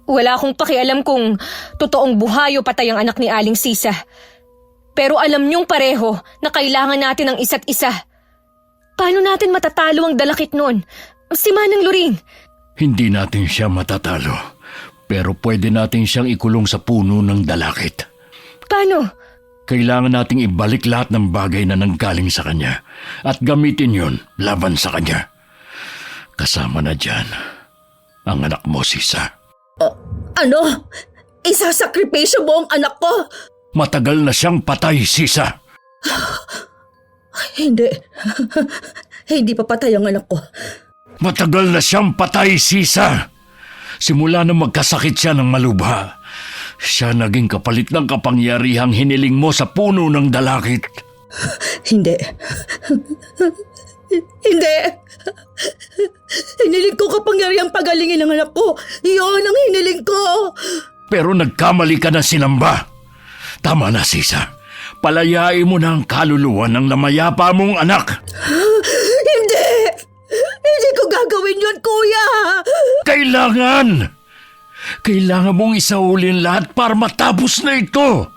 Wala akong pakialam kung totoong buhay o patay ang anak ni Aling Sisa. Pero alam niyong pareho na kailangan natin ng isa't isa. Paano natin matatalo ang dalakit nun? Si Manang Luring. Hindi natin siya matatalo. Pero pwede natin siyang ikulong sa puno ng dalakit. Paano? Kailangan nating ibalik lahat ng bagay na nanggaling sa kanya at gamitin yon laban sa kanya. Kasama na dyan ang anak mo, Sisa. Ano? Isasakripisyo mo ang anak ko? Matagal na siyang patay, Sisa. Hindi. Hindi pa patay ang anak ko. Matagal na siyang patay, Sisa. Simula nang magkasakit siya ng malubha, siya naging kapalit ng kapangyarihang hiniling mo sa puno ng dalakit. Hindi. Hindi. Hiniling ko kapangyarihang pagalingin ang anak ko. Iyon ang hiniling ko. Pero nagkamali ka na sinamba. Tama na, Sisa. Palayain mo na ang kaluluwa ng namayapa mong anak. Hindi! Hindi ko gagawin yun, kuya! Kailangan! Kailangan mong isaulin lahat para matapos na ito.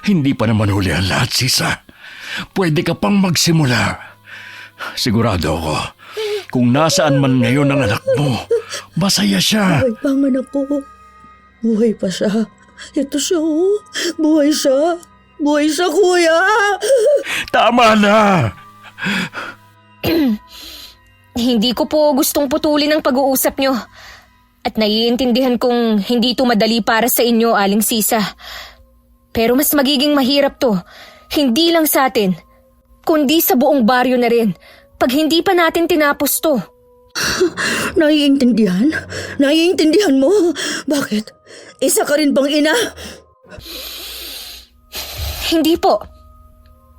Hindi pa naman huli ang lahat, Sisa. Pwede ka pang magsimula. Sigurado ako, kung nasaan man ngayon ang anak mo, masaya siya. Buhay pa ang anak ko. Buhay pa siya. Ito siya, oh. Buhay siya. Buhay siya, kuya! Tama na! Hindi ko po gustong putulin ang pag-uusap nyo. At naiintindihan kong hindi ito madali para sa inyo, Aling Sisa. Pero mas magiging mahirap to, hindi lang sa atin, kundi sa buong baryo na rin, pag hindi pa natin tinapos to. Naiintindihan? Naiintindihan mo? Bakit? Isa ka rin bang ina? Hindi po.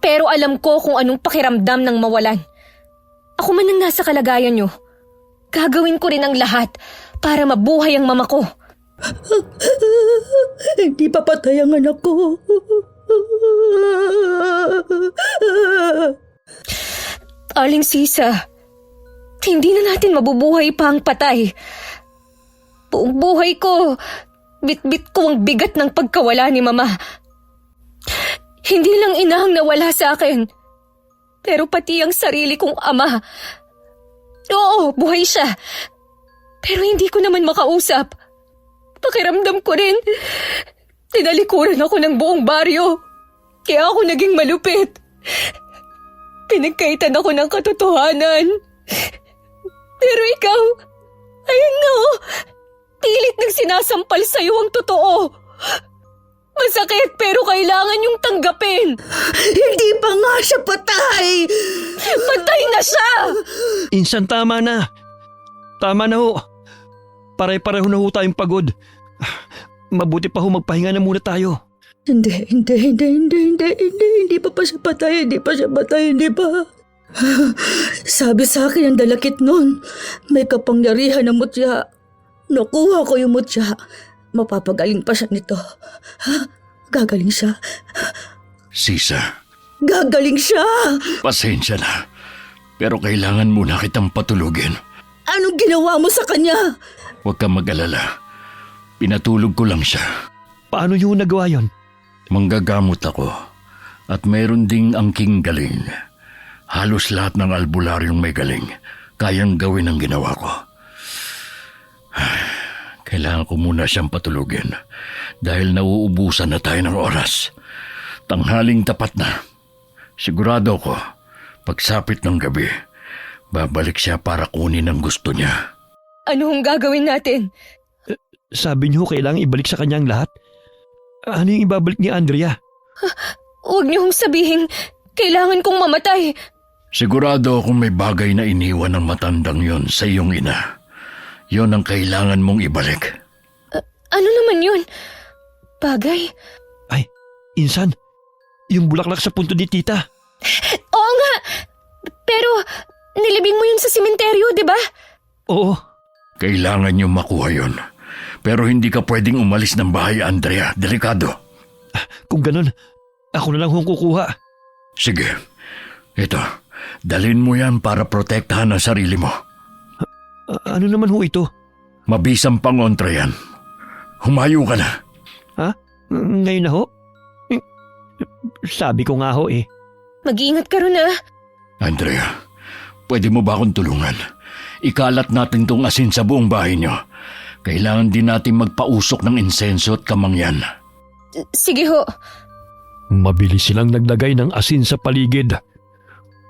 Pero alam ko kung anong pakiramdam ng mawalan. Ako man ang nasa kalagayan nyo. Gagawin ko rin ang lahat para mabuhay ang mama ko. Hindi pa patay ang anak ko. Aling Sisa, hindi na natin mabubuhay pa ang patay. Buong buhay ko, bit-bit ko ang bigat ng pagkawala ni Mama. Hindi lang ina ang nawala sa akin, pero pati ang sarili kong ama. Oo, buhay siya, pero hindi ko naman makausap. Pakiramdam ko rin, tinalikuran ako ng buong baryo, kaya ako naging malupit. Pinagkaitan ako ng katotohanan. Pero ikaw, ayun nga oh, pilit nagsinasampal sa'yo ang totoo. Masakit pero kailangan yung tanggapin. Hindi pa nga siya patay! Patay na siya! Insan, tama na. Tama na ho. Pare-pareho na ho tayong pagod. Mabuti pa ho magpahinga na muna tayo. Hindi pa siya patay, hindi pa siya patay, hindi pa. Sabi sa akin ang dalakit nun, may kapangyarihan na mutya. Nakuha ko yung mutya. Mapapagaling pa siya nito. Gagaling siya. Sisa, Gagaling siya! pasensya na. Pero kailangan muna kitang patulugin. Anong ginawa mo sa kanya? Huwag kang mag-alala. Pinatulog ko lang siya. Paano niyo nagawa yon? Manggagamot ako. At mayroon ding angking galing. Halos lahat ng albularyong may galing. Kayang gawin ang ginawa ko. Kailangan ko muna siyang patulugin. Dahil nauubusan na tayo ng oras. Tanghaling tapat na. Sigurado ko, pagsapit ng gabi, babalik siya para kunin ang gusto niya. Ano hong gagawin natin? Sabi niyo kailangang ibalik sa kanyang lahat? Ano yung ibabalik ni Andrea? Huwag niyo hong sabihin, kailangan kong mamatay. Sigurado akong may bagay na iniwan ng matandang yon sa iyong ina. Yon ang kailangan mong ibalik. Ano naman yun? Bagay? Ay, Insan, yung bulaklak sa punto ni tita. Oo nga! Pero nilibing mo yun sa simenteryo, di ba? Oo, Kailangan niyo makuha yon. Pero hindi ka pwedeng umalis ng bahay, Andrea. Delikado. kung ganun, ako na lang hong kukuha. Sige. Ito, dalhin mo yan para protektahan ang sarili mo. Ano naman ho ito? Mabisang pangontra yan. Humayo ka na. Ha? Ngayon na ho? Sabi ko nga ho eh. Mag-iingat ka rin ah. Andrea, pwede mo ba akong tulungan? Ikalat natin tong asin sa buong bahay niyo. Kailangan din natin magpausok ng insenso at kamangyan. Sige ho. Mabilis silang naglagay ng asin sa paligid.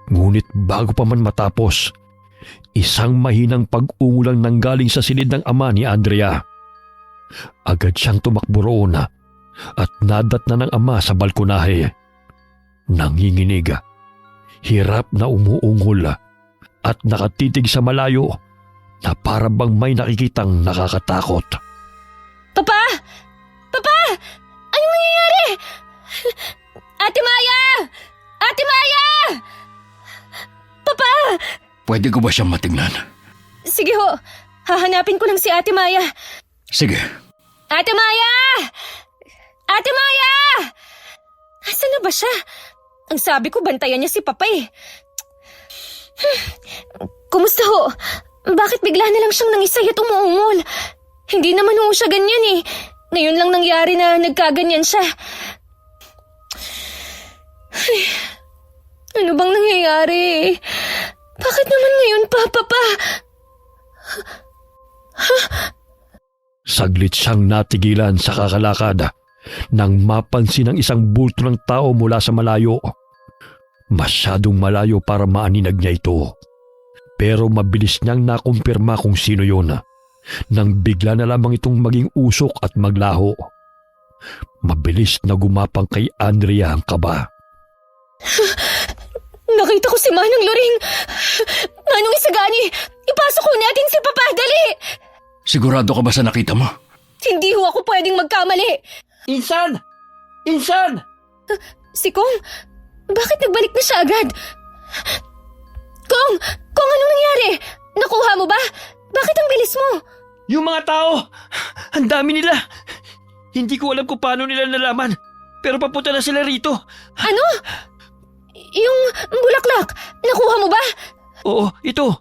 Ngunit bago pa man matapos, isang mahinang pag-ungulang nanggaling sa silid ng ama ni Andrea. Agad siyang tumakbo roon at nadatna ng ama sa balkonahe. Nanginginig, hirap na umuungol at nakatitig sa malayo na para bang may nakikitang nakakatakot. Papa! Papa! Anong nangyayari? Ate Maya! Ate Maya! Papa! Pwede ko ba siyang matingnan? Sige ho, hahanapin ko lang si Ate Maya. Sige. Ate Maya! Ate Maya! Nasaan na ba siya? Ang sabi ko, bantayan niya si Papa eh. Kumusta ho? Bakit bigla na lang siyang nangisay at umuungol? Hindi naman ho siya ganyan eh. Ngayon lang nangyari na nagkaganyan siya. Ay, ano bang nangyayari? Bakit naman ngayon pa, Papa? Saglit siyang natigilan sa kakalakad nang mapansin ang isang bulto ng tao mula sa malayo. Masyadong malayo para maaninag niya ito. Pero mabilis niyang nakumpirma kung sino yun nang bigla na lamang itong maging usok at maglaho. Mabilis na gumapang kay Andrea ang kaba. Nakita ko si Manong Loring. Manong Isagani, ipasok ko natin si Papa, dali! Sigurado ka ba sa nakita mo? Hindi ho ako pwedeng magkamali. Insan! Insan! Si Kong, bakit nagbalik na siya agad? Kong, anong nangyari? Nakuha mo ba? Bakit ang bilis mo? Yung mga tao! Ang dami nila! Hindi ko alam kung paano nila nalaman. Pero papunta na sila rito. Ano? Yung bulaklak, nakuha mo ba? Oo, ito.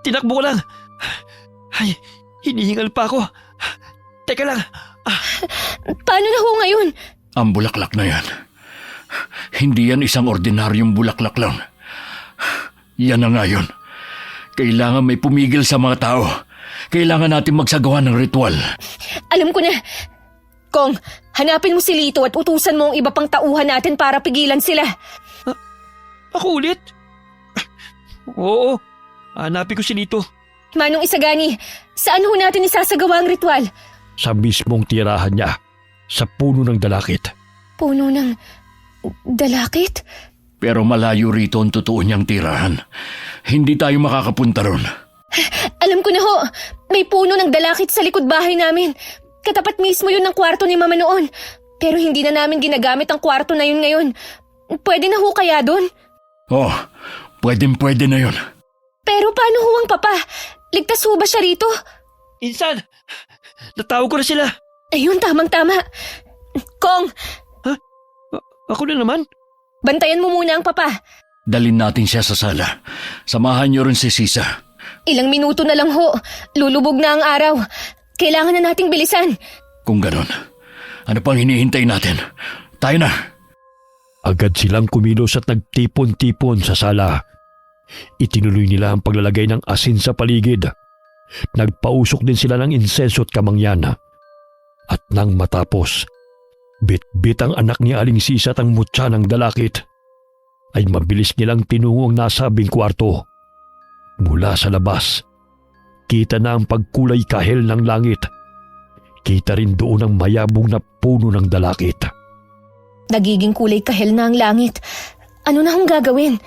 Tinakbo ko lang. Ay, hinihingal pa ako. Teka lang. Paano na ho ngayon? Ang bulaklak na yan. Hindi yan isang ordinaryong bulaklak lang. Yan na nga yun. Kailangan may pumigil sa mga tao. Kailangan natin magsagawa ng ritual. Alam ko na. Kong, hanapin mo si Lito at utusan mo ang iba pang tauhan natin para pigilan sila. Ako ulit? Oo, hanapin ko si Lito. Manong Isagani, saan ho natin isasagawa ang ritual? Sa mismong tirahan niya, sa puno ng dalakit. Puno ng dalakit? Pero malayo rito ang totoo niyang tirahan. Hindi tayo makakapunta ron. Alam ko na ho, may puno ng dalakit sa likod bahay namin. Katapat mismo yun ng kwarto ni Mama noon. Pero hindi na namin ginagamit ang kwarto na yun ngayon. Pwede na ho kaya doon? Oh, pwede na yun. Pero paano ho ang Papa? Ligtas ho ba siya rito? Insan! Natawag ko na sila. Ayun, tamang-tama. Kong, Ako na naman? bantayan mo muna ang Papa. Dalin natin siya sa sala. Samahan niyo rin si Sisa. Ilang minuto na lang ho. Lulubog na ang araw. Kailangan na nating bilisan. Kung ganon, ano pang hinihintay natin? Tayo na! Agad silang kumilos at nagtipon-tipon sa sala. Itinuloy nila ang paglalagay ng asin sa paligid. Nagpausok din sila ng insenso at kamangyan. At nang matapos, bit-bit ang anak ni Aling Sisa at ang mutya ng dalakit, ay mabilis nilang tinungo ang nasabing kwarto. Mula sa labas, kita na ang pagkulay kahel ng langit. Kita rin doon ang mayabong na puno ng dalakit. Nagiging kulay kahel na ang langit. Ano na hong gagawin?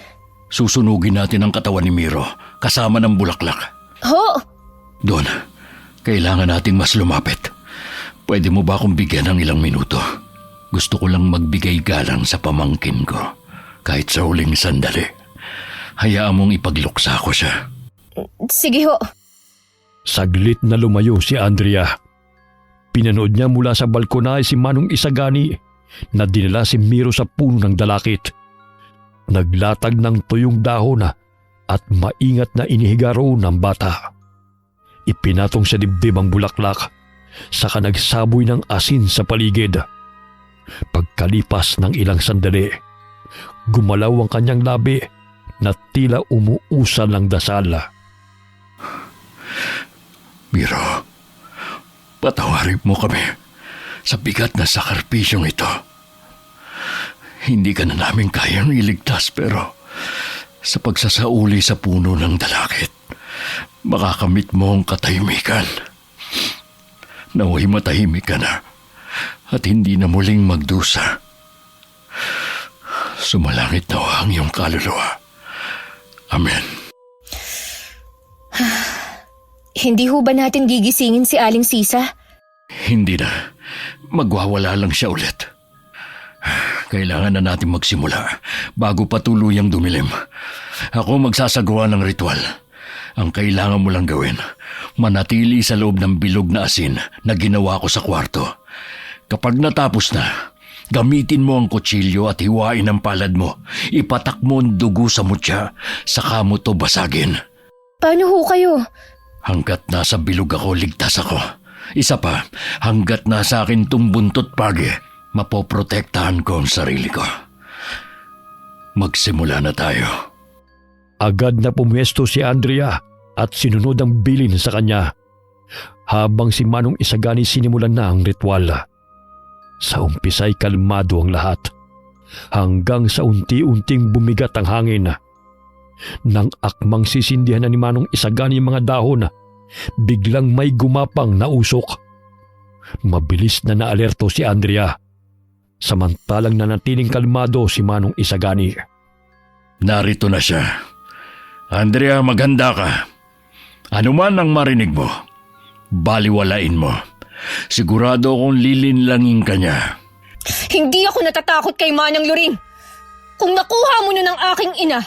Susunugin natin ang katawan ni Miro kasama ng bulaklak. Ho! Doon, kailangan nating mas lumapit. Pwede mo ba akong bigyan ng ilang minuto? Gusto ko lang magbigay galang sa pamangkin ko. Kahit sa huling sandali. Hayaan mong ipagluksa ko siya. Sige ho. Saglit na lumayo si Andrea. Pinanood niya mula sa balkonahe si Manong Isagani na dinala si Miro sa puno ng dalakit. Naglatag ng tuyong dahon at maingat na inihiga roon ng bata. Ipinatong sa dibdib ang bulaklak, saka nagsaboy ng asin sa paligid. Pagkalipas ng ilang sandali, gumalaw ang kanyang labi na tila umuusal ng dasal. Miro, patawarin mo kami sa bigat na sakripisyong ito. Hindi ka na namin kayang iligtas pero sa pagsasauli sa puno ng dalakit, makakamit mo ang katahimikan. Naway matahimik ka na at hindi na muling magdusa. Sumalangit na ang iyong kaluluwa. Amen. Hindi ho ba natin gigisingin si Aling Sisa? Hindi na. Magwawala lang siya ulit. Kailangan na natin magsimula bago pa tuluyang dumilim. Ako magsasagawa ng ritual. Ang kailangan mo lang gawin, manatili sa loob ng bilog na asin na ginawa ko sa kwarto. Kapag natapos na, gamitin mo ang kutsilyo at hiwain ang palad mo. Ipatak mo ang dugo sa mutya, saka mo to basagin. Paano ho kayo? Hanggat nasa bilog ako, ligtas ako. Isa pa, hanggat nasa akin tong buntot pagi, mapoprotektahan ko ang sarili ko. Magsimula na tayo. Agad na pumwesto si Andrea at sinunod ang bilin sa kanya. Habang si Manong Isagani sinimulan na ang ritual. Sa umpisa'y kalmado ang lahat. Hanggang sa unti-unting bumigat ang hangin. Nang akmang sisindihan na ni Manong Isagani ang mga dahon, biglang may gumapang na usok. Mabilis na naalerto si Andrea. Samantalang nanatiling kalmado si Manong Isagani. Narito na siya. Andrea, maghanda ka. Ano man ang marinig mo, baliwalain mo. Sigurado akong lilinlangin ka niya. Hindi ako natatakot kay Manang Loring. Kung nakuha mo na ng aking ina,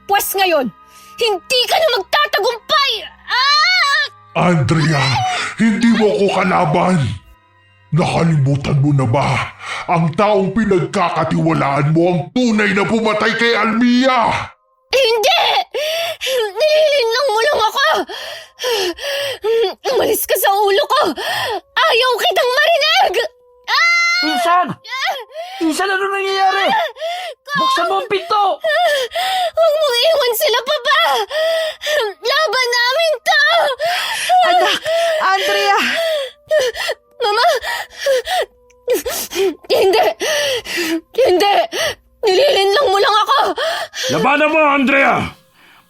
pwes ngayon, hindi ka na magtatagumpay! Ah! Andrea, hindi mo ko kalaban. Nakalimutan mo na ba ang taong pinagkakatiwalaan mo ang tunay na pumatay kay Almia? Hindi! Nililinlang mo lang ako! Umalis ka sa ulo ko! Ayaw kitang marinig! Insan! Insan, ano nangyayari? Buksan mo ang pinto! Huwag mong iwan sila, Papa! Laban namin to! Anak! Andrea! Mama! Hindi! Hindi! Nililinlang mo lang ako! Labanan mo, Andrea!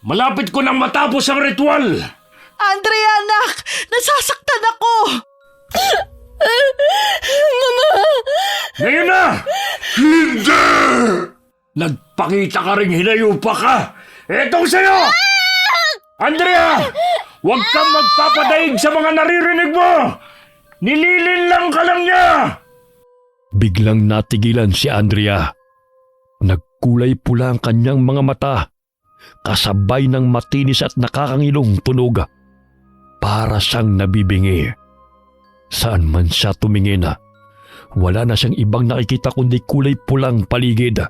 Malapit ko nang matapos ang ritual! Andrea, anak! Nasasaktan ako! Mama! Ngayon na! Hindi! Nagpakita ka ring hinayupa ka! Etong sa'yo! Andrea! Huwag kang magpapadaig sa mga naririnig mo! Nililinlang ka lang niya! Biglang natigilan si Andrea. Nagkulay pula ang kanyang mga mata, kasabay ng matinis at nakakangilong tunog. Para siyang nabibingi. Saan man siya tumingin, wala na siyang ibang nakikita kundi kulay pulang paligid.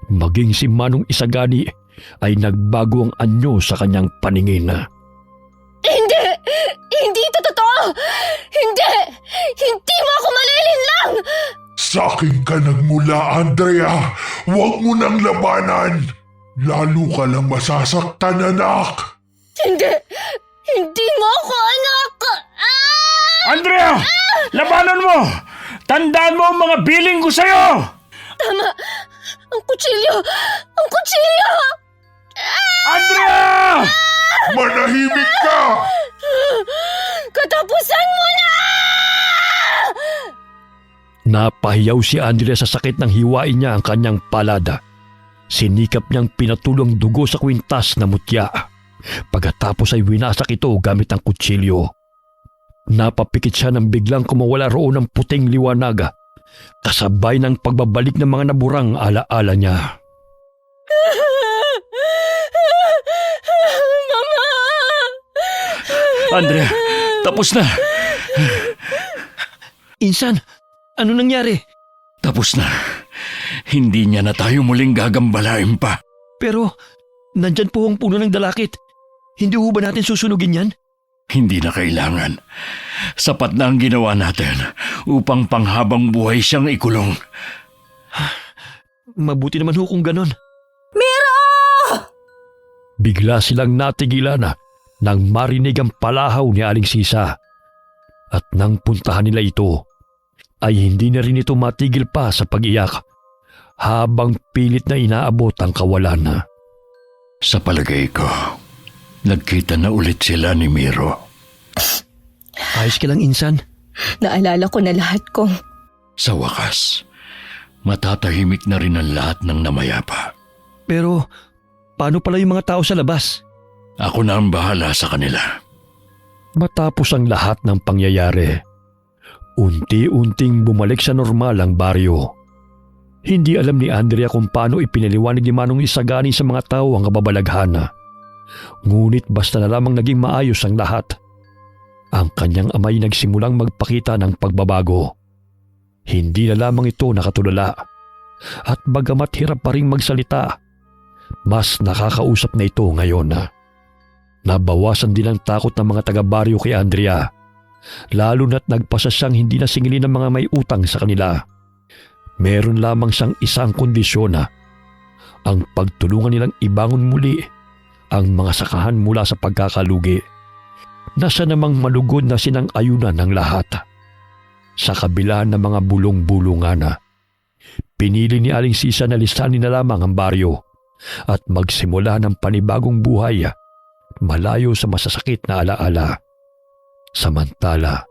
Maging si Manong Isagani ay nagbago ang anyo sa kanyang paningin. Hindi! Hindi ito totoo! Hindi! Hindi mo ako malilinlang! Sa'kin ka nagmula, Andrea. Huwag mo nang labanan. Lalo ka lang masasaktan, anak. Hindi! Hindi mo ako anak! Ah! Andrea! Labanan mo! Tandaan mo ang mga biling ko sa'yo! Tama! Ang kutsilyo! Ang kutsilyo! Andrea! Manahimik ka! Katapusan mo na! Napahiyaw si Andrea sa sakit ng hiwain niya ang kanyang palada. Sinikap niyang pinatulong dugo sa kwintas na mutya. Pagkatapos ay winasak ito gamit ang kutsilyo. Napapikit siya nang biglang kumawala roon ng puting liwanag, kasabay ng pagbabalik ng mga naburang alaala niya. Mama! Andrea, tapos na. Insan, ano nangyari? Tapos na. Hindi niya na tayo muling gagambalain pa. Pero, nandyan po ang puno ng dalakit. Hindi ho ba natin susunugin yan? Hindi na kailangan. Sapat na ang ginawa natin upang panghabang buhay siyang ikulong. Mabuti naman ho kung ganon. Bigla silang natigilan nang marinig ang palahaw ni Aling Sisa. At nang puntahan nila ito, ay hindi na rin ito matigil pa sa pag-iyak habang pilit na inaabot ang kawalan. Sa palagay ko, nagkita na ulit sila ni Miro. Ayos ka lang, Insan. Naalala ko na lahat ko. Sa wakas, matatahimik na rin ang lahat ng namayapa. Pero, paano pala yung mga tao sa labas? Ako na ang bahala sa kanila. Matapos ang lahat ng pangyayari, unti-unting bumalik sa normal ang baryo. Hindi alam ni Andrea kung paano ipinaliwanag ni Manong Isagani sa mga tao ang kababalaghan. Ngunit basta na lamang naging maayos ang lahat. Ang kanyang amay nagsimulang magpakita ng pagbabago. Hindi na lamang ito nakatulala. At bagamat hirap pa rin magsalita, mas nakakausap na ito ngayon. Nabawasan din ang takot ng mga taga-baryo kay Andrea. Lalo na't nagpasa siyang hindi na singilin ng mga may utang sa kanila. Meron lamang siyang isang kondisyon, ang pagtulungan nilang ibangon muli ang mga sakahan mula sa pagkakalugi na siya namang malugod na sinang-ayunan ng lahat. Sa kabila ng mga bulong-bulungan, pinili ni Aling Sisa na lisanin na lamang ang baryo at magsimula ng panibagong buhay malayo sa masasakit na alaala. Samantala,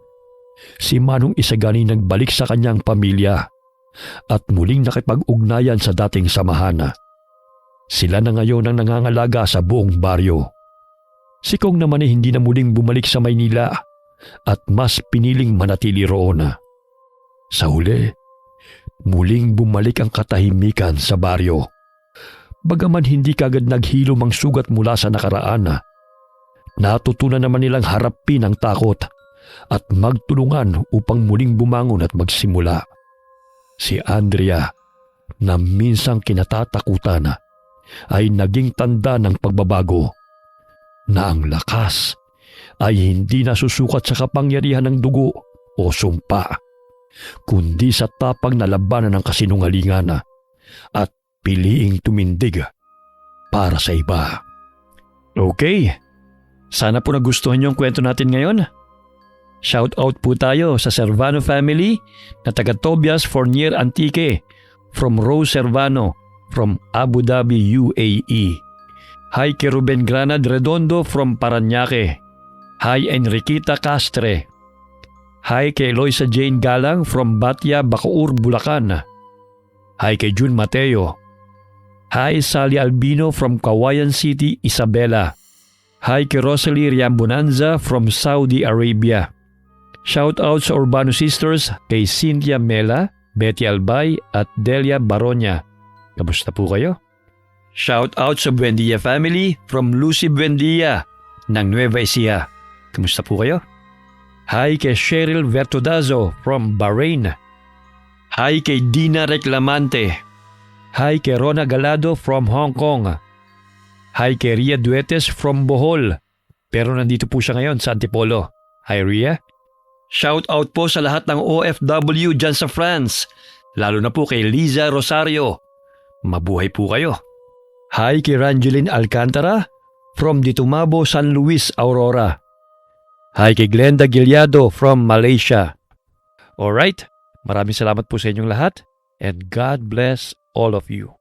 si Manong Isagani nagbalik sa kanyang pamilya at muling nakipag-ugnayan sa dating samahan. Sila na ngayon ang nangangalaga sa buong baryo. Si Kong naman ay hindi na muling bumalik sa Maynila at mas piniling manatili roon. Sa huli, muling bumalik ang katahimikan sa baryo. Bagaman hindi kagad naghilom ang sugat mula sa nakaraan, natutunan naman nilang harapin ang takot at magtulungan upang muling bumangon at magsimula. Si Andrea, na minsang kinatatakutan, ay naging tanda ng pagbabago, na ang lakas ay hindi nasusukat sa kapangyarihan ng dugo o sumpa, kundi sa tapang na labanan ng kasinungalingan at piliing tumindig para sa iba. Okay, sana po nagustuhan niyo ang kwento natin ngayon. Shout out po tayo sa Servano family na taga Tobias Fournier Antique, from Rose Servano from Abu Dhabi, UAE. Hi kay Ruben Granad Redondo from Paranaque. Hi Enriquita Castre. Hi kay Eloisa Jane Galang from Batya, Bacoor, Bulacan. Hi kay June Mateo. Hi Sally Albino from Kawayan City, Isabela. Hi kay Rosalie Riambonanza from Saudi Arabia. Shout out sa Urbano Sisters kay Cynthia Mela, Betty Albay at Delia Baronia. Kamusta po kayo? Shout out sa Buendia family from Lucy Buendia ng Nueva Ecija. Kamusta po kayo? Hi kay Cheryl Vertodazo from Bahrain. Hi kay Dina Reclamante. Hi kay Rona Galado from Hong Kong. Hi kay Ria Duetes from Bohol. Pero nandito po siya ngayon sa Antipolo. Hi Ria. Shout out po sa lahat ng OFW dyan sa France. Lalo na po kay Liza Rosario. Mabuhay po kayo. Hi kay Rangeline Alcantara from Ditumabo, San Luis, Aurora. Hi kay Glenda Gilyado from Malaysia. Alright, maraming salamat po sa inyong lahat and God bless all of you.